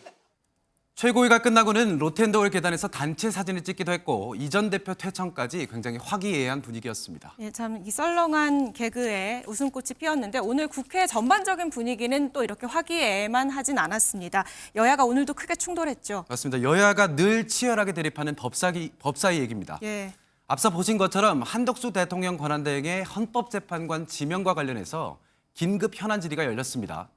최고위가 끝나고는 로텐더홀 계단에서 단체 사진을 찍기도 했고 이전 대표 퇴청까지 굉장히 화기애애한 분위기였습니다. 예, 참 이 썰렁한 개그에 웃음꽃이 피었는데 오늘 국회 전반적인 분위기는 또 이렇게 화기애애만 하진 않았습니다. 여야가 오늘도 크게 충돌했죠. 맞습니다. 여야가 늘 치열하게 대립하는 법사위 얘기입니다. 예. 앞서 보신 것처럼 한덕수 대통령 권한대행의 헌법재판관 지명과 관련해서 긴급 현안 질의가 열렸습니다.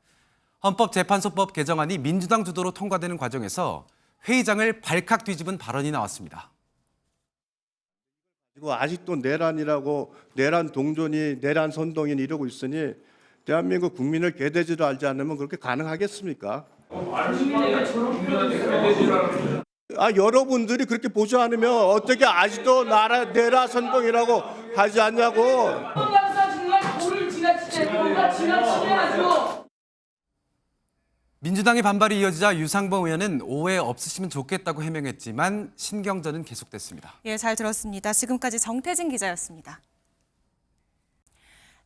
헌법재판소법 개정안이 민주당 주도로 통과되는 과정에서 회의장을 발칵 뒤집은 발언이 나왔습니다. 아직도 내란이라고 내란 동존이 내란 선동인 이러고 있으니 대한민국 국민을 개돼지로 알지 않으면 그렇게 가능하겠습니까? 여러분들이 그렇게 보지 않으면 어떻게 아직도 내란 선동이라고 하지 않냐고. 정말 도를 지나치게 민주당의 반발이 이어지자 유상범 의원은 오해 없으시면 좋겠다고 해명했지만 신경전은 계속됐습니다. 예, 잘 들었습니다. 지금까지 정태진 기자였습니다.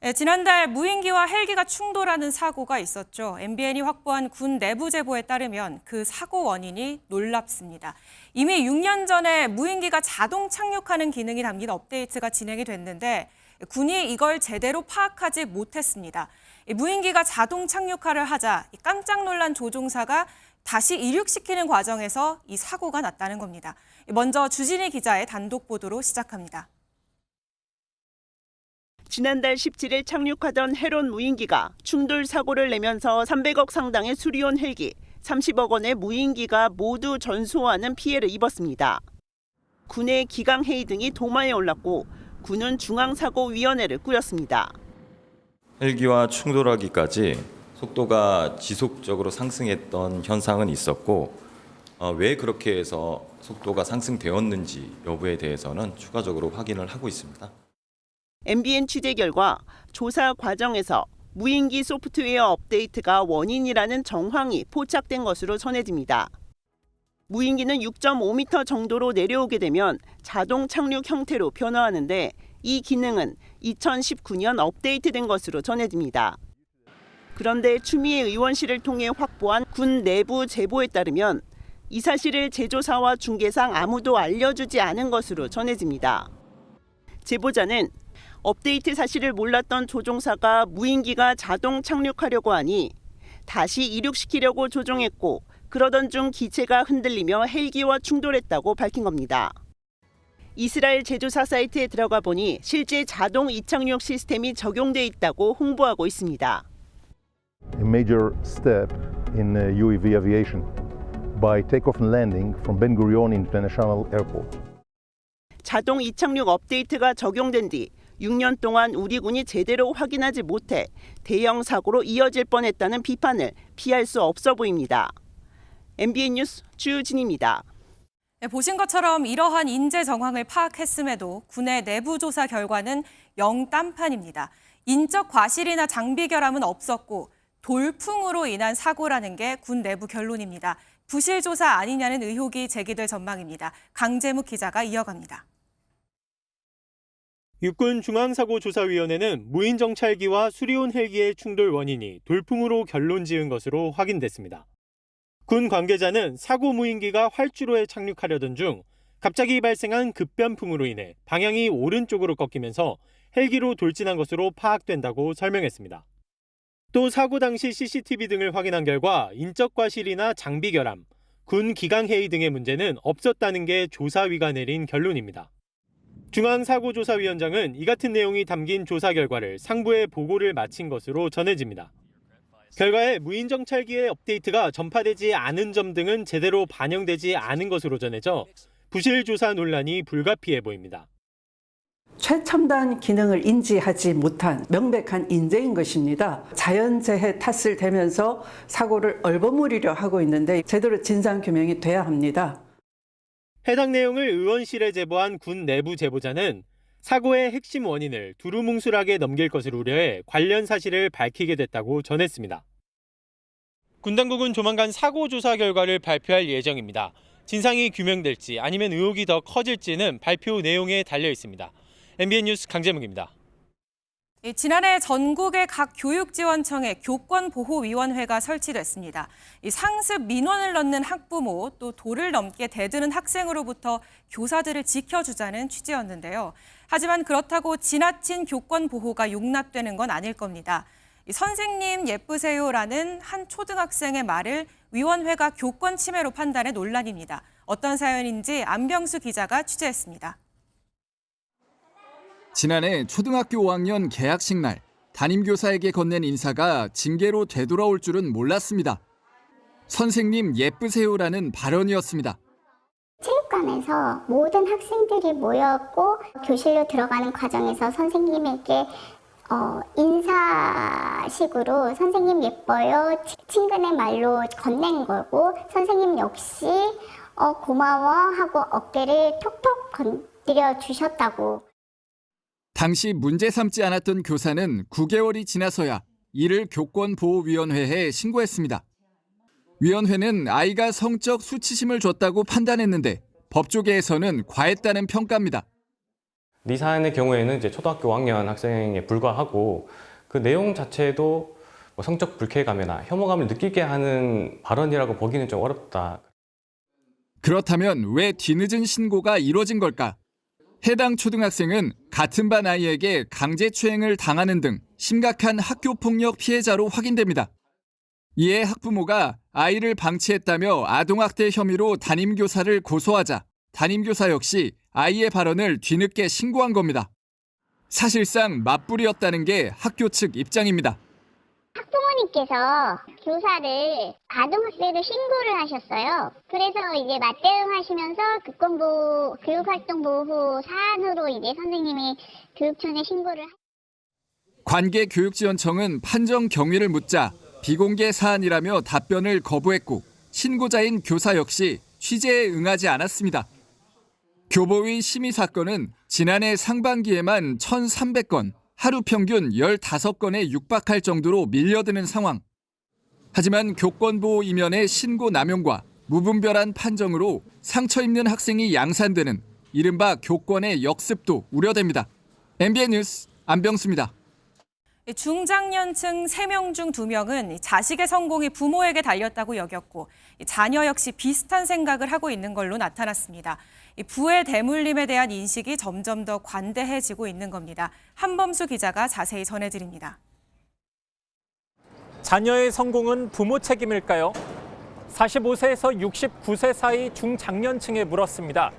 예, 지난달 무인기와 헬기가 충돌하는 사고가 있었죠. MBN이 확보한 군 내부 제보에 따르면 그 사고 원인이 놀랍습니다. 이미 6년 전에 무인기가 자동 착륙하는 기능이 담긴 업데이트가 진행이 됐는데 군이 이걸 제대로 파악하지 못했습니다. 무인기가 자동 착륙하를 하자 깜짝 놀란 조종사가 다시 이륙시키는 과정에서 이 사고가 났다는 겁니다. 먼저 주진희 기자의 단독 보도로 시작합니다. 지난달 17일 착륙하던 헤론 무인기가 충돌 사고를 내면서 300억 상당의 수리온 헬기, 30억 원의 무인기가 모두 전소하는 피해를 입었습니다. 군의 기강회의 등이 도마에 올랐고 군은 중앙사고위원회를 꾸렸습니다. 헬기와 충돌하기까지 속도가 지속적으로 상승했던 현상은 있었고 왜 그렇게 해서 속도가 상승되었는지 여부에 대해서는 추가적으로 확인을 하고 있습니다. MBN 취재 결과 조사 과정에서 무인기 소프트웨어 업데이트가 원인이라는 정황이 포착된 것으로 전해집니다. 무인기는 6.5m 정도로 내려오게 되면 자동 착륙 형태로 변화하는데 이 기능은 2019년 업데이트된 것으로 전해집니다. 그런데 추미애 의원실을 통해 확보한 군 내부 제보에 따르면 이 사실을 제조사와 중개상 아무도 알려주지 않은 것으로 전해집니다. 제보자는 업데이트 사실을 몰랐던 조종사가 무인기가 자동 착륙하려고 하니 다시 이륙시키려고 조종했고 그러던 중 기체가 흔들리며 헬기와 충돌했다고 밝힌 겁니다. 이스라엘 제조사 사이트에 들어가 보니 실제 자동 이착륙 시스템이 적용돼 있다고 홍보하고 있습니다. A major step in UAV aviation by takeoff and landing from Ben Gurion International Airport. 자동 이착륙 업데이트가 적용된 뒤 6년 동안 우리 군이 제대로 확인하지 못해 대형 사고로 이어질 뻔했다는 비판을 피할 수 없어 보입니다. MBN 뉴스 주진입니다. 네, 보신 것처럼 이러한 인재 정황을 파악했음에도 군의 내부 조사 결과는 영딴판입니다. 인적 과실이나 장비 결함은 없었고 돌풍으로 인한 사고라는 게 군 내부 결론입니다. 부실 조사 아니냐는 의혹이 제기될 전망입니다. 강재묵 기자가 이어갑니다. 육군 중앙사고조사위원회는 무인정찰기와 수리온 헬기의 충돌 원인이 돌풍으로 결론 지은 것으로 확인됐습니다. 군 관계자는 사고 무인기가 활주로에 착륙하려던 중 갑자기 발생한 급변풍으로 인해 방향이 오른쪽으로 꺾이면서 헬기로 돌진한 것으로 파악된다고 설명했습니다. 또 사고 당시 CCTV 등을 확인한 결과 인적 과실이나 장비 결함, 군 기강회의 등의 문제는 없었다는 게 조사위가 내린 결론입니다. 중앙사고조사위원장은 이 같은 내용이 담긴 조사 결과를 상부에 보고를 마친 것으로 전해집니다. 결과에 무인정찰기의 업데이트가 전파되지 않은 점 등은 제대로 반영되지 않은 것으로 전해져 부실 조사 논란이 불가피해 보입니다. 최첨단 기능을 인지하지 못한 명백한 인재인 것입니다. 자연재해 탓을 대면서 사고를 얼버무리려 하고 있는데 제대로 진상규명이 돼야 합니다. 해당 내용을 의원실에 제보한 군 내부 제보자는 사고의 핵심 원인을 두루뭉술하게 넘길 것을 우려해 관련 사실을 밝히게 됐다고 전했습니다. 군 당국은 조만간 사고 조사 결과를 발표할 예정입니다. 진상이 규명될지 아니면 의혹이 더 커질지는 발표 내용에 달려 있습니다. MBN 뉴스 강재묵입니다. 지난해 전국의 각 교육지원청에 교권보호위원회가 설치됐습니다. 상습 민원을 넣는 학부모, 또 도를 넘게 대드는 학생으로부터 교사들을 지켜주자는 취지였는데요. 하지만 그렇다고 지나친 교권보호가 용납되는 건 아닐 겁니다. 선생님 예쁘세요라는 한 초등학생의 말을 위원회가 교권 침해로 판단해 논란입니다. 어떤 사연인지 안병수 기자가 취재했습니다. 지난해 초등학교 5학년 개학식 날 담임교사에게 건넨 인사가 징계로 되돌아올 줄은 몰랐습니다. 선생님 예쁘세요라는 발언이었습니다. 체육관에서 모든 학생들이 모였고 교실로 들어가는 과정에서 선생님에게 인사식으로 선생님 예뻐요 친근의 말로 건넨 거고 선생님 역시 고마워 하고 어깨를 톡톡 건드려 주셨다고. 당시 문제 삼지 않았던 교사는 9개월이 지나서야 이를 교권보호위원회에 신고했습니다. 위원회는 아이가 성적 수치심을 줬다고 판단했는데 법조계에서는 과했다는 평가입니다. 이 사안의 경우에는 이제 초등학교 5학년 학생에 불과하고 그 내용 자체도 성적 불쾌감이나 혐오감을 느끼게 하는 발언이라고 보기는 좀 어렵다. 그렇다면 왜 뒤늦은 신고가 이뤄진 걸까? 해당 초등학생은 같은 반 아이에게 강제추행을 당하는 등 심각한 학교폭력 피해자로 확인됩니다. 이에 학부모가 아이를 방치했다며 아동학대 혐의로 담임교사를 고소하자 담임교사 역시 아이의 발언을 뒤늦게 신고한 겁니다. 사실상 맞불이었다는 게 학교 측 입장입니다. 학부모님께서 교사를 아동학대로 신고를 하셨어요. 그래서 이제 맞대응하시면서 교육활동보호 사안으로 이제 선생님이 교육청에 신고를. 관계교육지원청은 판정 경위를 묻자 비공개 사안이라며 답변을 거부했고 신고자인 교사 역시 취재에 응하지 않았습니다. 교보위 심의 사건은 지난해 상반기에만 1,300건, 하루 평균 15건에 육박할 정도로 밀려드는 상황. 하지만 교권보호 이면의 신고 남용과 무분별한 판정으로 상처 입는 학생이 양산되는 이른바 교권의 역습도 우려됩니다. MBN 뉴스 안병수입니다. 중장년층 3명 중 2명은 자식의 성공이 부모에게 달렸다고 여겼고 자녀 역시 비슷한 생각을 하고 있는 걸로 나타났습니다. 부의 대물림에 대한 인식이 점점 더 관대해지고 있는 겁니다. 한범수 기자가 자세히 전해드립니다. 자녀의 성공은 부모 책임일까요? 45세에서 69세 사이 중장년층에 물었습니다.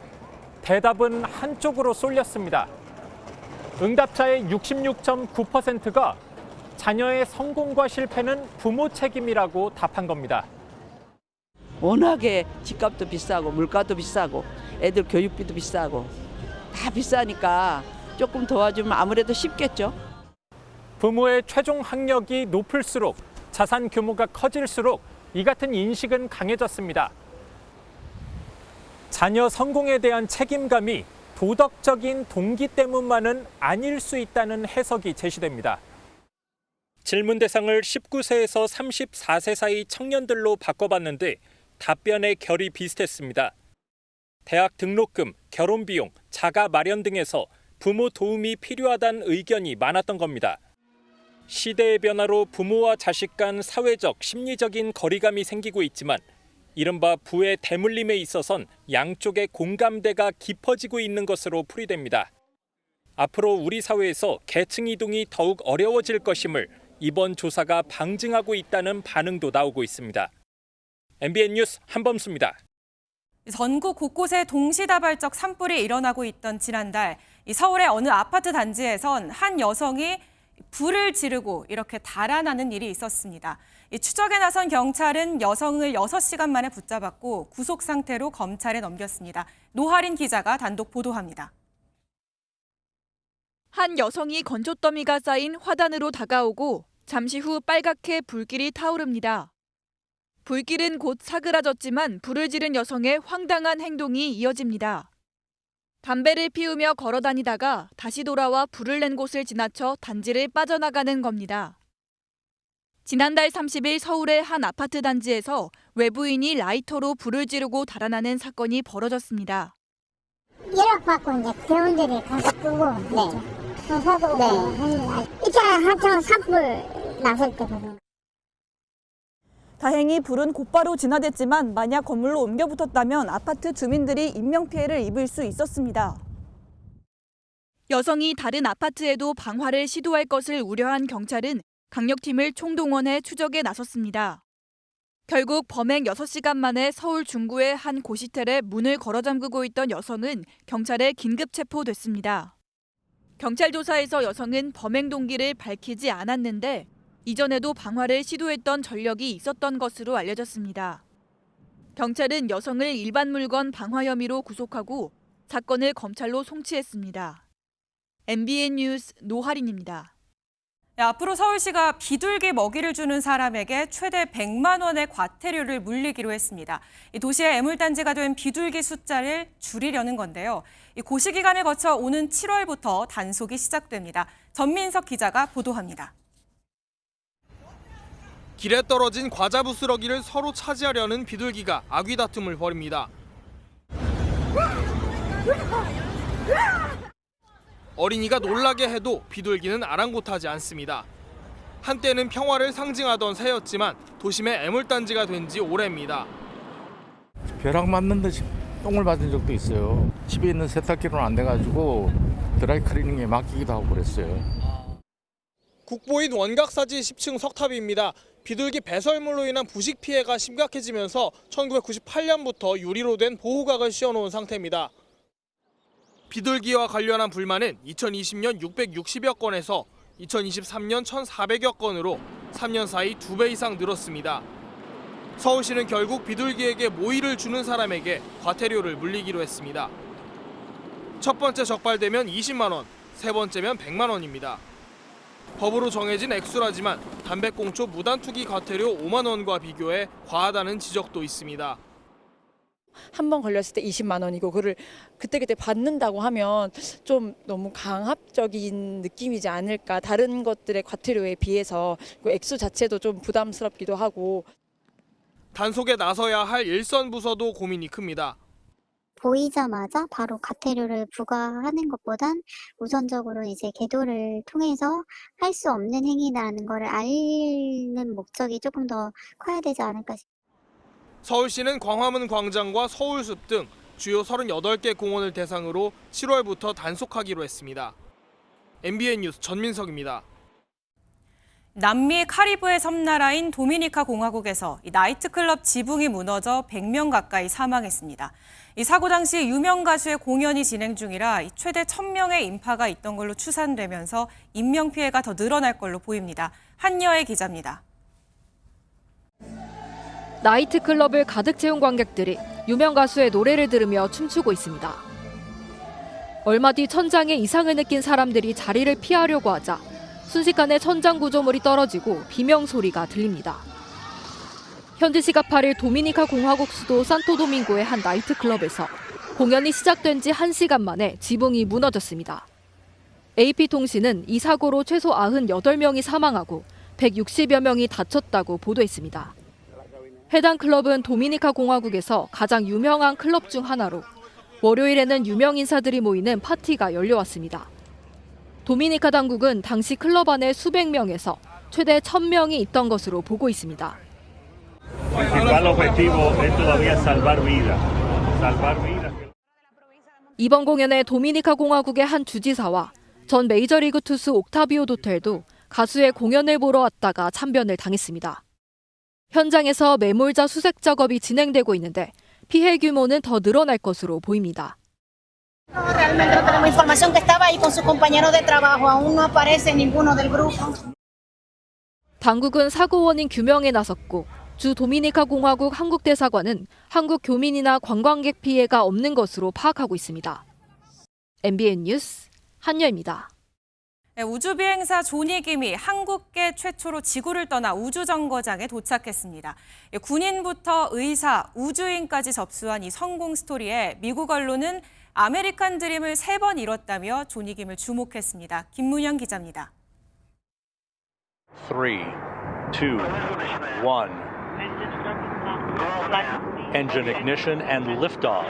대답은 한쪽으로 쏠렸습니다. 응답자의 66.9%가 자녀의 성공과 실패는 부모 책임이라고 답한 겁니다. 워낙에 집값도 비싸고 물가도 비싸고 애들 교육비도 비싸고 다 비싸니까 조금 도와주면 아무래도 쉽겠죠. 부모의 최종 학력이 높을수록 자산 규모가 커질수록 이 같은 인식은 강해졌습니다. 자녀 성공에 대한 책임감이 도덕적인 동기 때문만은 아닐 수 있다는 해석이 제시됩니다. 질문 대상을 19세에서 34세 사이 청년들로 바꿔봤는데 답변의 결이 비슷했습니다. 대학 등록금, 결혼 비용, 자가 마련 등에서 부모 도움이 필요하다는 의견이 많았던 겁니다. 시대의 변화로 부모와 자식 간 사회적, 심리적인 거리감이 생기고 있지만 이른바 부의 대물림에 있어선 양쪽의 공감대가 깊어지고 있는 것으로 풀이됩니다. 앞으로 우리 사회에서 계층 이동이 더욱 어려워질 것임을 이번 조사가 방증하고 있다는 반응도 나오고 있습니다. MBN 뉴스 한범수입니다. 전국 곳곳에 동시다발적 산불이 일어나고 있던 지난달 서울의 어느 아파트 단지에선 한 여성이 불을 지르고 이렇게 달아나는 일이 있었습니다. 추적에 나선 경찰은 여성을 6시간 만에 붙잡았고 구속 상태로 검찰에 넘겼습니다. 노하린 기자가 단독 보도합니다. 한 여성이 건조더미가 쌓인 화단으로 다가오고 잠시 후 빨갛게 불길이 타오릅니다. 불길은 곧 사그라졌지만 불을 지른 여성의 황당한 행동이 이어집니다. 담배를 피우며 걸어 다니다가 다시 돌아와 불을 낸 곳을 지나쳐 단지를 빠져나가는 겁니다. 지난달 30일 서울의 한 아파트 단지에서 외부인이 라이터로 불을 지르고 달아나는 사건이 벌어졌습니다. 연락받고 이제 대원들이 가서 끄고 사고 네. 이차 한창 산불 났을 때 보면. 다행히 불은 곧바로 진화됐지만 만약 건물로 옮겨 붙었다면 아파트 주민들이 인명피해를 입을 수 있었습니다. 여성이 다른 아파트에도 방화를 시도할 것을 우려한 경찰은 강력팀을 총동원해 추적에 나섰습니다. 결국 범행 6시간 만에 서울 중구의 한 고시텔에 문을 걸어 잠그고 있던 여성은 경찰에 긴급 체포됐습니다. 경찰 조사에서 여성은 범행 동기를 밝히지 않았는데 이전에도 방화를 시도했던 전력이 있었던 것으로 알려졌습니다. 경찰은 여성을 일반 물건 방화 혐의로 구속하고 사건을 검찰로 송치했습니다. MBN 뉴스 노하린입니다. 앞으로 서울시가 비둘기 먹이를 주는 사람에게 최대 100만 원의 과태료를 물리기로 했습니다. 도시의 애물단지가 된 비둘기 숫자를 줄이려는 건데요. 고시 기간을 거쳐 오는 7월부터 단속이 시작됩니다. 전민석 기자가 보도합니다. 길에 떨어진 과자 부스러기를 서로 차지하려는 비둘기가 아귀 다툼을 벌입니다. 어린이가 놀라게 해도 비둘기는 아랑곳하지 않습니다. 한때는 평화를 상징하던 새였지만 도심의 애물단지가 된 지 오래입니다. 벼락 맞는 듯이 똥을 맞은 적도 있어요. 집에 있는 세탁기로는 안 돼가지고 드라이클리닝에 맡기기도 하고 그랬어요. 국보인 원각사지 10층 석탑입니다. 비둘기 배설물로 인한 부식 피해가 심각해지면서 1998년부터 유리로 된 보호각을 씌워놓은 상태입니다. 비둘기와 관련한 불만은 2020년 660여 건에서 2023년 1,400여 건으로 3년 사이 2배 이상 늘었습니다. 서울시는 결국 비둘기에게 모이를 주는 사람에게 과태료를 물리기로 했습니다. 첫 번째 적발되면 20만 원, 세 번째면 100만 원입니다. 법으로 정해진 액수라지만 담배꽁초 무단투기 과태료 5만 원과 비교해 과하다는 지적도 있습니다. 한 번 걸렸을 때 20만 원이고 그걸 그때그때 받는다고 하면 좀 너무 강압적인 느낌이지 않을까. 다른 것들의 과태료에 비해서 그 액수 자체도 좀 부담스럽기도 하고. 단속에 나서야 할 일선 부서도 고민이 큽니다. 보이자마자 바로 과태료를 부과하는 것보단 우선적으로 이제 계도를 통해서 할 수 없는 행위라는 것을 알리는 목적이 조금 더 커야 되지 않을까 싶습니다. 서울시는 광화문 광장과 서울숲 등 주요 38개 공원을 대상으로 7월부터 단속하기로 했습니다. MBN 뉴스 전민석입니다. 남미 카리브해 섬나라인 도미니카 공화국에서 나이트클럽 지붕이 무너져 100명 가까이 사망했습니다. 이 사고 당시 유명 가수의 공연이 진행 중이라 최대 1,000명의 인파가 있던 걸로 추산되면서 인명피해가 더 늘어날 걸로 보입니다. 한여의 기자입니다. 나이트클럽을 가득 채운 관객들이 유명 가수의 노래를 들으며 춤추고 있습니다. 얼마 뒤 천장에 이상을 느낀 사람들이 자리를 피하려고 하자 순식간에 천장 구조물이 떨어지고 비명 소리가 들립니다. 현지 시각 8일 도미니카 공화국 수도 산토도밍고의 한 나이트클럽에서 공연이 시작된 지 1시간 만에 지붕이 무너졌습니다. AP통신은 이 사고로 최소 98명이 사망하고 160여 명이 다쳤다고 보도했습니다. 해당 클럽은 도미니카 공화국에서 가장 유명한 클럽 중 하나로 월요일에는 유명 인사들이 모이는 파티가 열려왔습니다. 도미니카 당국은 당시 클럽 안에 수백 명에서 최대 1,000명이 있던 것으로 보고 있습니다. 이번 공연에 도미니카 공화국의 한 주지사와 전 메이저리그 투수 옥타비오 도텔도 가수의 공연을 보러 왔다가 참변을 당했습니다. 현장에서 매몰자 수색 작업이 진행되고 있는데 피해 규모는 더 늘어날 것으로 보입니다. 당국은 사고 원인 규명에 나섰고 주 도미니카 공화국 한국 대사관은 한국 교민이나 관광객 피해가 없는 것으로 파악하고 있습니다. MBN 뉴스 한여입니다. 우주비행사 존이김이 한국계 최초로 지구를 떠나 우주정거장에 도착했습니다. 군인부터 의사, 우주인까지 접수한 이 성공 스토리에 미국 언론은 아메리칸 드림을 3번 이뤘다며 존이김을 주목했습니다. 김문영 기자입니다. 3, 2, 1. Engine ignition and liftoff.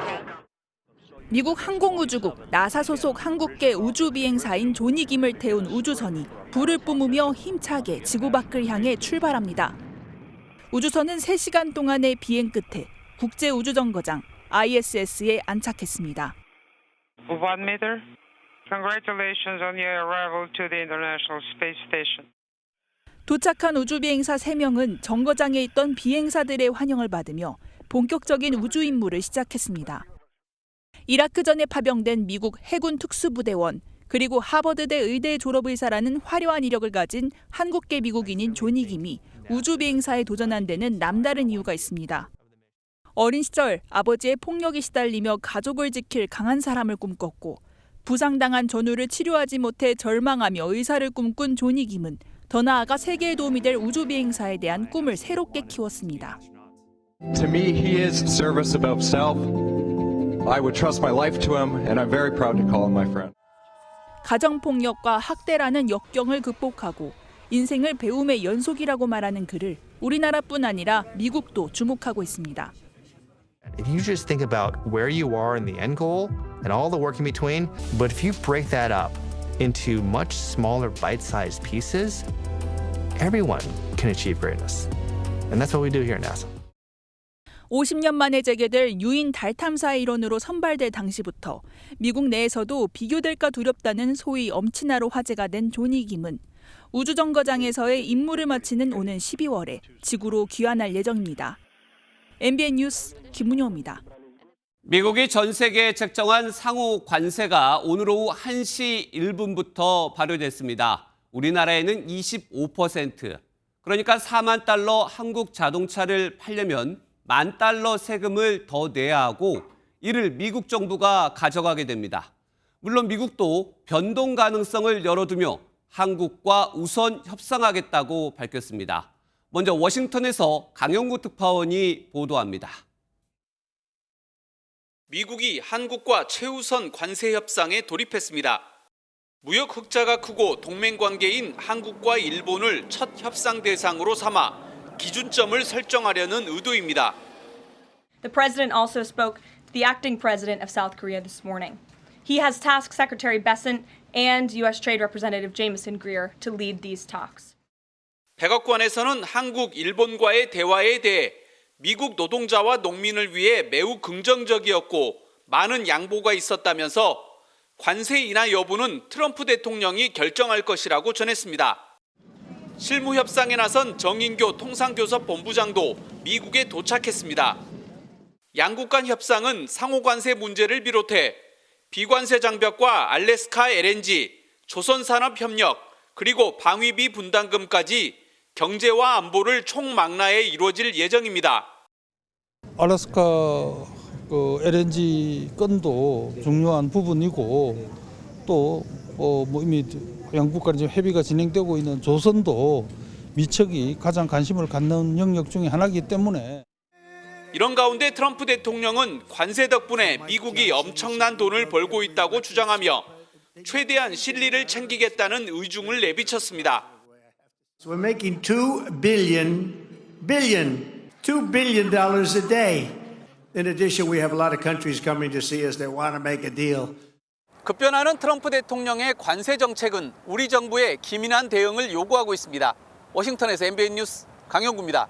미국 항공우주국 나사 소속 한국계 우주비행사인 조니 김을 태운 우주선이 불을 뿜으며 힘차게 지구 밖을 향해 출발합니다. 우주선은 3시간 동안의 비행 끝에 국제우주정거장 ISS에 안착했습니다. One meter. Congratulations on your arrival to the International Space Station. 도착한 우주비행사 3명은 정거장에 있던 비행사들의 환영을 받으며 본격적인 우주 임무를 시작했습니다. 이라크 전에 파병된 미국 해군 특수부대원 그리고 하버드대 의대 졸업의사라는 화려한 이력을 가진 한국계 미국인인 조니 김이 우주비행사에 도전한 데는 남다른 이유가 있습니다. 어린 시절 아버지의 폭력에 시달리며 가족을 지킬 강한 사람을 꿈꿨고 부상당한 전우를 치료하지 못해 절망하며 의사를 꿈꾼 조니 김은 더 나아가 세계에 도움이 될 우주비행사에 대한 꿈을 새롭게 키웠습니다. To me, he is service above self. I would trust my life to him, and I'm very proud to call him my friend. 가정폭력과 학대라는 역경을 극복하고 인생을 배움의 연속이라고 말하는 그를 우리나라뿐 아니라 미국도 주목하고 있습니다. If you just think about where you are in the end goal and all the work in between, but if you break that up into much smaller bite-sized pieces, everyone can achieve greatness. And that's what we do here at NASA. 50년 만에 재개될 유인 달 탐사의 일원으로 선발될 당시부터 미국 내에서도 비교될까 두렵다는 소위 엄친아로 화제가 된 조니 김은 우주정거장에서의 임무를 마치는 오는 12월에 지구로 귀환할 예정입니다. MBN 뉴스 김문효입니다. 미국이 전 세계에 책정한 상호 관세가 오늘 오후 1시 1분부터 발효됐습니다. 우리나라에는 25%, 그러니까 4만 달러 한국 자동차를 팔려면 $10,000 세금을 더 내야 하고 이를 미국 정부가 가져가게 됩니다. 물론 미국도 변동 가능성을 열어두며 한국과 우선 협상하겠다고 밝혔습니다. 먼저 워싱턴에서 강영구 특파원이 보도합니다. 미국이 한국과 최우선 관세 협상에 돌입했습니다. 무역 흑자가 크고 동맹 관계인 한국과 일본을 첫 협상 대상으로 삼아 기준점을 설정하려는 의도입니다. The president also spoke to the acting president of South Korea this morning. He has tasked Secretary Bessent and U.S. Trade Representative Jameson Greer to lead these talks. 백악관에서는 한국, 일본과의 대화에 대해 미국 노동자와 농민을 위해 매우 긍정적이었고 많은 양보가 있었다면서 관세 인하 여부는 트럼프 대통령이 결정할 것이라고 전했습니다. 실무 협상에 나선 정인교 통상교섭 본부장도 미국에 도착했습니다. 양국 간 협상은 상호 관세 문제를 비롯해 비관세 장벽과 알래스카 LNG, 조선산업협력, 그리고 방위비 분담금까지 경제와 안보를 총망라해 이루어질 예정입니다. 알래스카 LNG 건도 중요한 부분이고 또 이미 양국 간 협의가 진행되고 있는 조선도 미척이 가장 관심을 갖는 영역 중에 하나이기 때문에 이런 가운데 트럼프 대통령은 관세 덕분에 미국이 엄청난 돈을 벌고 있다고 주장하며 최대한 실리를 챙기겠다는 의중을 내비쳤습니다. We're making $2 billion a day. In addition, we have a lot of countries coming to see us that want to make a deal. 급변하는 트럼프 대통령의 관세 정책은 우리 정부의 기민한 대응을 요구하고 있습니다. 워싱턴에서 MBN 뉴스 강영구입니다.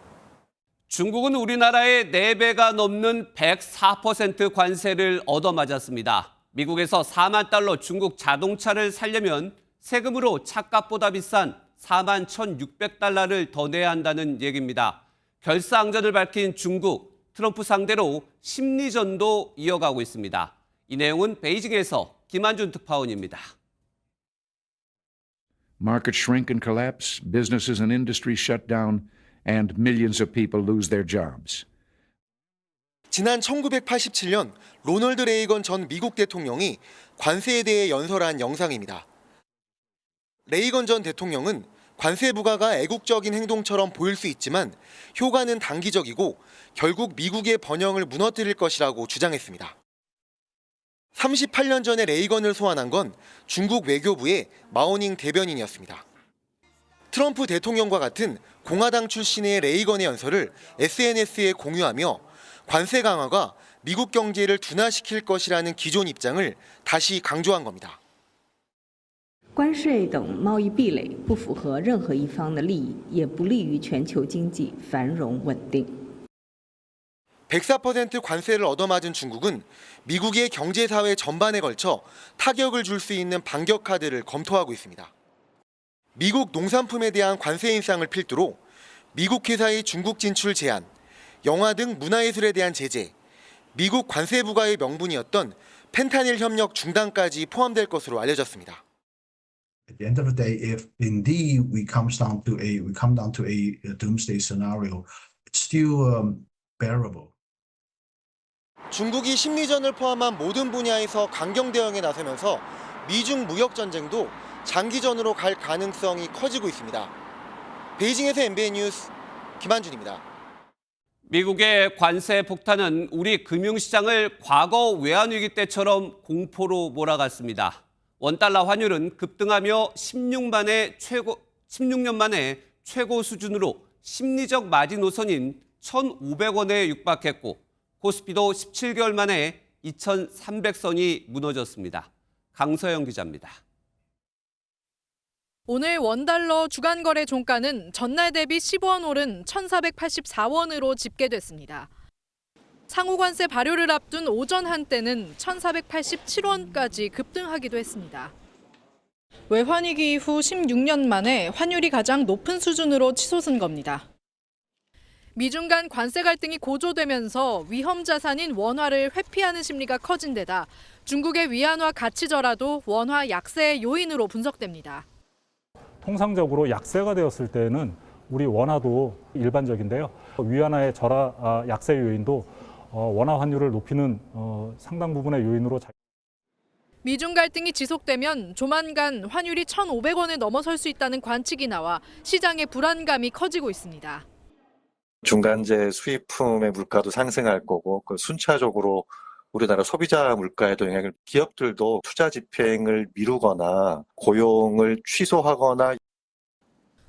중국은 우리나라의 4배가 넘는 104% 관세를 얻어맞았습니다. 미국에서 4만 달러 중국 자동차를 살려면 세금으로 차값보다 비싼 4만 1,600달러를 더 내야 한다는 얘기입니다. 결사항전을 밝힌 중국, 트럼프 상대로 심리전도 이어가고 있습니다. 이 내용은 베이징에서 김한준 특파원입니다. Markets shrink and collapse, businesses and industries shut down, and millions of people lose their jobs. 지난 1987년 로널드 레이건 전 미국 대통령이 관세에 대해 연설한 영상입니다. 레이건 전 대통령은 관세 부과가 애국적인 행동처럼 보일 수 있지만 효과는 단기적이고 결국 미국의 번영을 무너뜨릴 것이라고 주장했습니다. 38년 전에 레이건을 소환한 건 중국 외교부의 마오닝 대변인이었습니다. 트럼프 대통령과 같은 공화당 출신의 레이건의 연설을 SNS에 공유하며 관세 강화가 미국 경제를 둔화시킬 것이라는 기존 입장을 다시 강조한 겁니다. 关税等贸易壁垒不符合任何一方的利益，也不利于全球经济繁荣稳定。 104% 관세를 얻어맞은 중국은 미국의 경제사회 전반에 걸쳐 타격을 줄 수 있는 반격 카드를 검토하고 있습니다. 미국 농산품에 대한 관세 인상을 필두로 미국 회사의 중국 진출 제한, 영화 등 문화예술에 대한 제재, 미국 관세 부과의 명분이었던 펜타닐 협력 중단까지 포함될 것으로 알려졌습니다. At the end of the day, if indeed we come down to a doomsday scenario, it's still bearable. 중국이 심리전을 포함한 모든 분야에서 강경 대응에 나서면서 미중 무역 전쟁도 장기전으로 갈 가능성이 커지고 있습니다. 베이징에서 MBN 뉴스 김한준입니다. 미국의 관세 폭탄은 우리 금융시장을 과거 외환위기 때처럼 공포로 몰아갔습니다. 원달러 환율은 급등하며 16년 만에 최고 수준으로 심리적 마지노선인 1,500원에 육박했고 코스피도 17개월 만에 2,300선이 무너졌습니다. 강서영 기자입니다. 오늘 원달러 주간 거래 종가는 전날 대비 10원 오른 1,484원으로 집계됐습니다. 상호관세 발효를 앞둔 오전 한때는 1,487원까지 급등하기도 했습니다. 외환위기 이후 16년 만에 환율이 가장 높은 수준으로 치솟은 겁니다. 미중 간 관세 갈등이 고조되면서 위험 자산인 원화를 회피하는 심리가 커진 데다 중국의 위안화 가치저하도 원화 약세의 요인으로 분석됩니다. 통상적으로 약세가 되었을 때는 우리 원화도 일반적인데요. 위안화의 약세 요인도 원화 환율을 높이는 상당 부분의 요인으로. 미중 갈등이 지속되면 조만간 환율이 1,500원을 넘어설 수 있다는 관측이 나와 시장의 불안감이 커지고 있습니다. 중간재 수입품의 물가도 상승할 거고 순차적으로 우리나라 소비자 물가에도 영향을 기업들도 투자 집행을 미루거나 고용을 취소하거나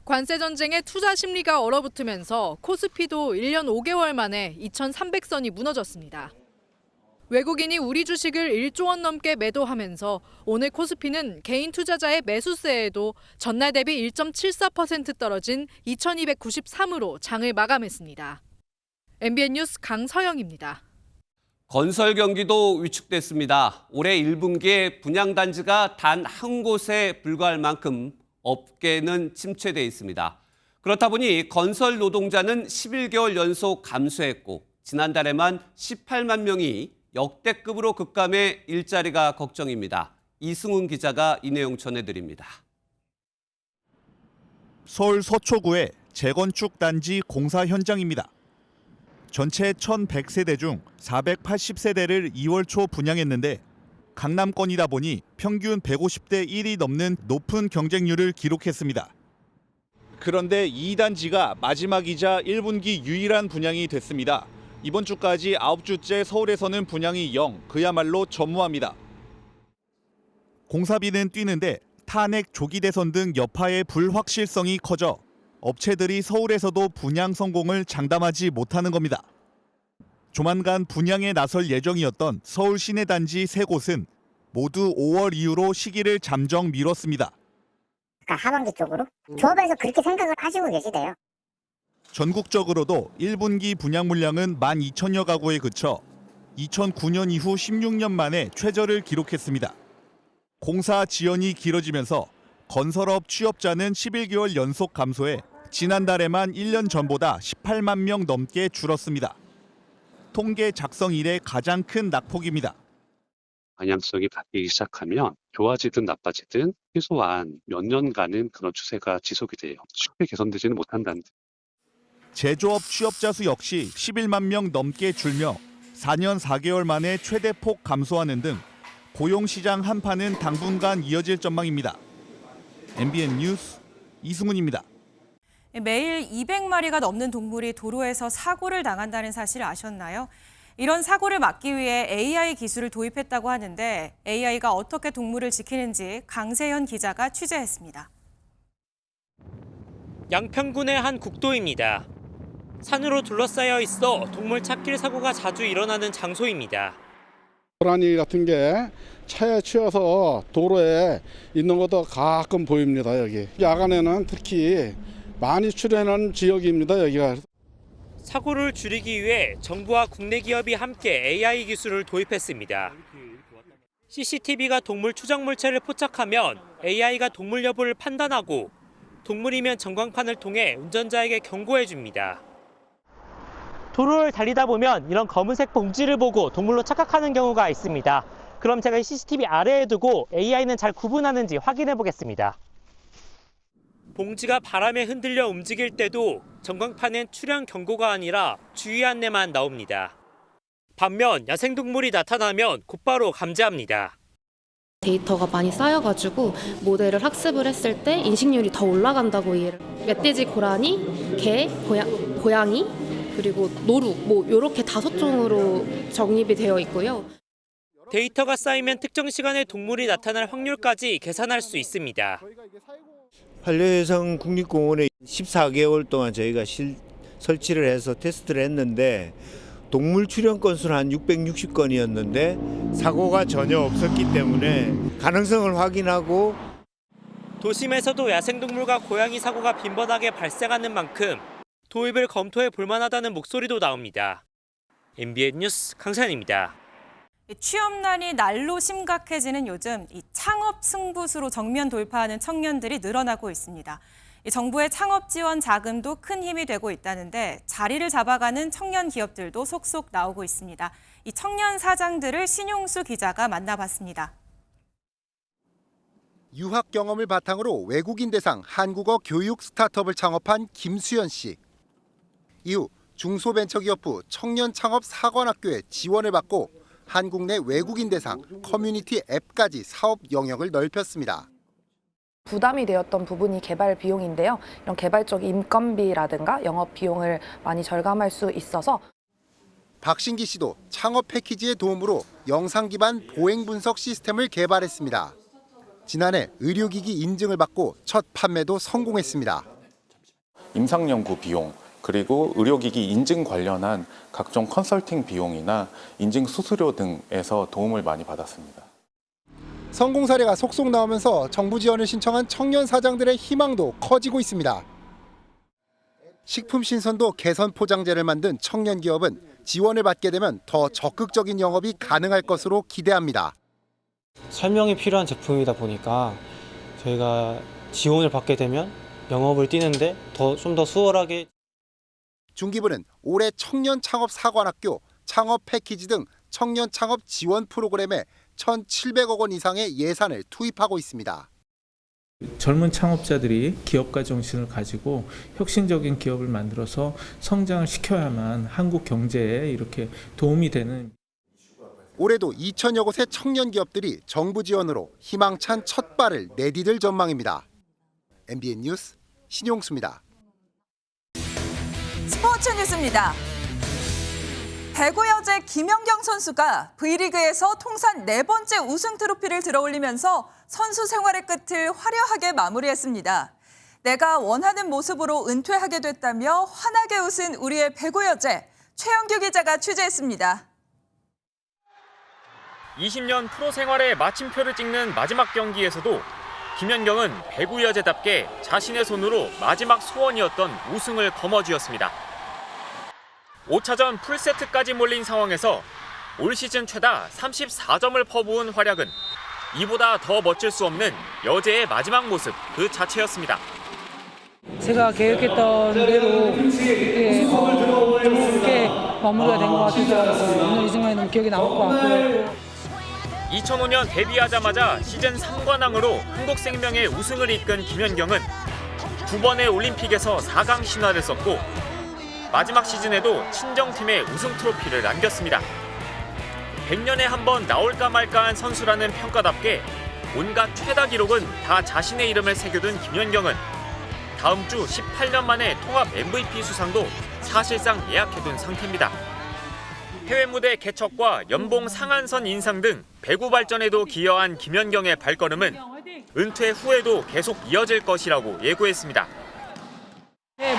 관세 전쟁에 투자 심리가 얼어붙으면서 코스피도 1년 5개월 만에 2,300선이 무너졌습니다. 외국인이 우리 주식을 1조 원 넘게 매도하면서 오늘 코스피는 개인 투자자의 매수세에도 전날 대비 1.74% 떨어진 2,293으로 장을 마감했습니다. MBN 뉴스 강서영입니다. 건설 경기도 위축됐습니다. 올해 1분기에 분양단지가 단 한 곳에 불과할 만큼 업계는 침체돼 있습니다. 그렇다 보니 건설 노동자는 11개월 연속 감소했고 지난달에만 18만 명이 역대급으로 급감해 일자리가 걱정입니다. 이승훈 기자가 이 내용 전해드립니다. 서울 서초구의 재건축 단지 공사 현장입니다. 전체 1,100세대 중 480세대를 2월 초 분양했는데 강남권이다 보니 평균 150대 1이 넘는 높은 경쟁률을 기록했습니다. 그런데 이 단지가 마지막이자 1분기 유일한 분양이 됐습니다. 이번 주까지 9주째 서울에서는 분양이 0, 그야말로 전무합니다. 공사비는 뛰는데 탄핵 조기 대선 등 여파의 불확실성이 커져 업체들이 서울에서도 분양 성공을 장담하지 못하는 겁니다. 조만간 분양에 나설 예정이었던 서울 시내 단지 3곳은 모두 5월 이후로 시기를 잠정 미뤘습니다. 하반기 쪽으로 조합에서 그렇게 생각을 하시고 계시대요. 전국적으로도 1분기 분양 물량은 12,000여 가구에 그쳐 2009년 이후 16년 만에 최저를 기록했습니다. 공사 지연이 길어지면서 건설업 취업자는 11개월 연속 감소해 지난달에만 1년 전보다 18만 명 넘게 줄었습니다. 통계 작성 이래 가장 큰 낙폭입니다. 방향성이 바뀌기 시작하면 좋아지든 나빠지든 최소한 몇 년간은 그런 추세가 지속이 돼요. 쉽게 개선되지는 못한다는 듯. 제조업 취업자 수 역시 11만 명 넘게 줄며 4년 4개월 만에 최대폭 감소하는 등 고용시장 한파는 당분간 이어질 전망입니다. MBN 뉴스 이승훈입니다. 매일 200마리가 넘는 동물이 도로에서 사고를 당한다는 사실 아셨나요? 이런 사고를 막기 위해 AI 기술을 도입했다고 하는데 AI가 어떻게 동물을 지키는지 강세현 기자가 취재했습니다. 양평군의 한 국도입니다. 산으로 둘러싸여 있어 동물 찾길 사고가 자주 일어나는 장소입니다. 고라니 같은 게 차에 치여서 도로에 있는 것도 가끔 보입니다. 여기 야간에는 특히 많이 출현하는 지역입니다. 여기가. 사고를 줄이기 위해 정부와 국내 기업이 함께 AI 기술을 도입했습니다. CCTV가 동물 추적 물체를 포착하면 AI가 동물 여부를 판단하고 동물이면 전광판을 통해 운전자에게 경고해 줍니다. 도로를 달리다 보면 이런 검은색 봉지를 보고 동물로 착각하는 경우가 있습니다. 그럼 제가 CCTV 아래에 두고 AI는 잘 구분하는지 확인해 보겠습니다. 봉지가 바람에 흔들려 움직일 때도 전광판엔 출현 경고가 아니라 주의 안내만 나옵니다. 반면 야생동물이 나타나면 곧바로 감지합니다. 데이터가 많이 쌓여가지고 모델을 학습을 했을 때 인식률이 더 올라간다고 이해를. 멧돼지, 고라니, 개, 고양이, 그리고 노루, 이렇게 5종으로 정립이 되어 있고요. 데이터가 쌓이면 특정 시간에 동물이 나타날 확률까지 계산할 수 있습니다. 한려해상 국립공원에 14개월 동안 저희가 설치를 해서 테스트를 했는데 동물 출현 건수는 한 660건이었는데 사고가 전혀 없었기 때문에 가능성을 확인하고 도심에서도 야생동물과 고양이 사고가 빈번하게 발생하는 만큼 도입을 검토해 볼 만하다는 목소리도 나옵니다. MBN 뉴스 강산입니다. 취업난이 날로 심각해지는 요즘 이 창업 승부수로 정면 돌파하는 청년들이 늘어나고 있습니다. 정부의 창업 지원 자금도 큰 힘이 되고 있다는데 자리를 잡아가는 청년 기업들도 속속 나오고 있습니다. 이 청년 사장들을 신용수 기자가 만나봤습니다. 유학 경험을 바탕으로 외국인 대상 한국어 교육 스타트업을 창업한 김수연 씨. 이후 중소벤처기업부 청년창업사관학교에 지원을 받고 한국 내 외국인 대상 커뮤니티 앱까지 사업 영역을 넓혔습니다. 부담이 되었던 부분이 개발 비용인데요. 이런 개발적 인건비라든가 영업 비용을 많이 절감할 수 있어서 박신기 씨도 창업 패키지의 도움으로 영상 기반 보행 분석 시스템을 개발했습니다. 지난해 의료기기 인증을 받고 첫 판매도 성공했습니다. 임상연구 비용, 그리고 의료기기 인증 관련한 각종 컨설팅 비용이나 인증 수수료 등에서 도움을 많이 받았습니다. 성공 사례가 속속 나오면서 정부 지원을 신청한 청년 사장들의 희망도 커지고 있습니다. 식품 신선도 개선 포장재를 만든 청년 기업은 지원을 받게 되면 더 적극적인 영업이 가능할 것으로 기대합니다. 설명이 필요한 제품이다 보니까 저희가 지원을 받게 되면 영업을 뛰는데 좀 더 수월하게. 중기부는 올해 청년창업사관학교, 창업 패키지 등 청년 창업 지원 프로그램에 1,700억 원 이상의 예산을 투입하고 있습니다. 젊은 창업자들이 기업가 정신을 가지고 혁신적인 기업을 만들어서 성장을 시켜야만 한국 경제에 이렇게 도움이 되는. 올해도 2,000여 곳의 청년 기업들이 정부 지원으로 희망찬 첫 발을 내디딜 전망입니다. MBN 뉴스 신용수입니다. 스포츠 뉴스입니다. 배구 여제 김연경 선수가 V리그에서 통산 4번째 우승 트로피를 들어올리면서 선수 생활의 끝을 화려하게 마무리했습니다. 내가 원하는 모습으로 은퇴하게 됐다며 환하게 웃은 우리의 배구 여제 최영규 기자가 취재했습니다. 20년 프로 생활의 마침표를 찍는 마지막 경기에서도 김연경은 배구 여제답게 자신의 손으로 마지막 소원이었던 우승을 거머쥐었습니다. 5차전 풀세트까지 몰린 상황에서 올 시즌 최다 34점을 퍼부은 활약은 이보다 더 멋질 수 없는 여제의 마지막 모습 그 자체였습니다. 제가 계획했던 대로 이렇게 마무리가 된 것 같아서 오늘 이 순간에는 기억에 남을 것 같고요. 2005년 데뷔하자마자 시즌 3관왕으로 한국생명의 우승을 이끈 김연경은 9번의 올림픽에서 4강 신화를 썼고 마지막 시즌에도 친정팀에 우승 트로피를 안겼습니다. 100년에 한 번 나올까 말까한 선수라는 평가답게 온갖 최다 기록은 다 자신의 이름을 새겨둔 김연경은 다음 주 18년 만에 통합 MVP 수상도 사실상 예약해둔 상태입니다. 해외 무대 개척과 연봉 상한선 인상 등 배구 발전에도 기여한 김연경의 발걸음은 은퇴 후에도 계속 이어질 것이라고 예고했습니다.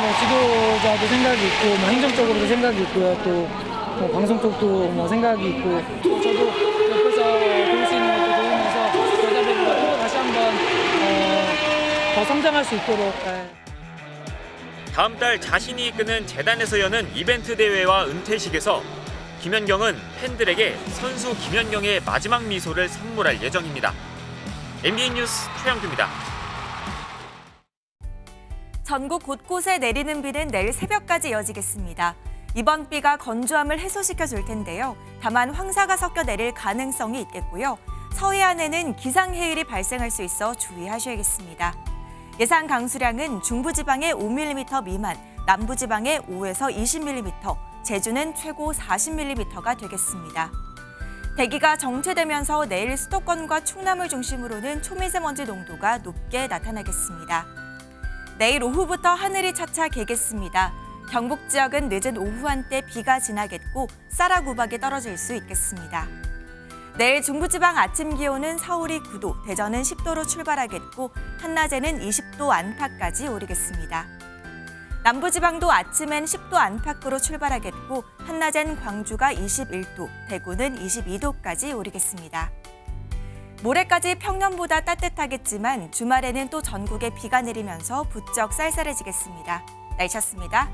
뭐 지도자도 생각이 있고 뭐 행정적으로도 생각이 있고요. 또 뭐 방송 쪽도 뭐 생각이 있고 저도 옆에서 도울 수 있는 것도 도우면서 여자들과 또 다시 한번 더 성장할 수 있도록. 다음 달 자신이 이끄는 재단에서 여는 이벤트 대회와 은퇴식에서 김연경은 팬들에게 선수 김연경의 마지막 미소를 선물할 예정입니다. MBN 뉴스 최영규입니다. 전국 곳곳에 내리는 비는 내일 새벽까지 이어지겠습니다. 이번 비가 건조함을 해소시켜 줄 텐데요. 다만 황사가 섞여 내릴 가능성이 있겠고요. 서해안에는 기상해일이 발생할 수 있어 주의하셔야겠습니다. 예상 강수량은 중부지방에 5mm 미만, 남부지방에 5에서 20mm, 제주는 최고 40mm가 되겠습니다. 대기가 정체되면서 내일 수도권과 충남을 중심으로는 초미세먼지 농도가 높게 나타나겠습니다. 내일 오후부터 하늘이 차차 개겠습니다. 경북 지역은 늦은 오후 한때 비가 지나겠고 쌀아구박이 떨어질 수 있겠습니다. 내일 중부지방 아침 기온은 서울이 9도, 대전은 10도로 출발하겠고 한낮에는 20도 안팎까지 오르겠습니다. 남부지방도 아침엔 10도 안팎으로 출발하겠고 한낮엔 광주가 21도, 대구는 22도까지 오르겠습니다. 모레까지 평년보다 따뜻하겠지만 주말에는 또 전국에 비가 내리면서 부쩍 쌀쌀해지겠습니다. 날씨였습니다.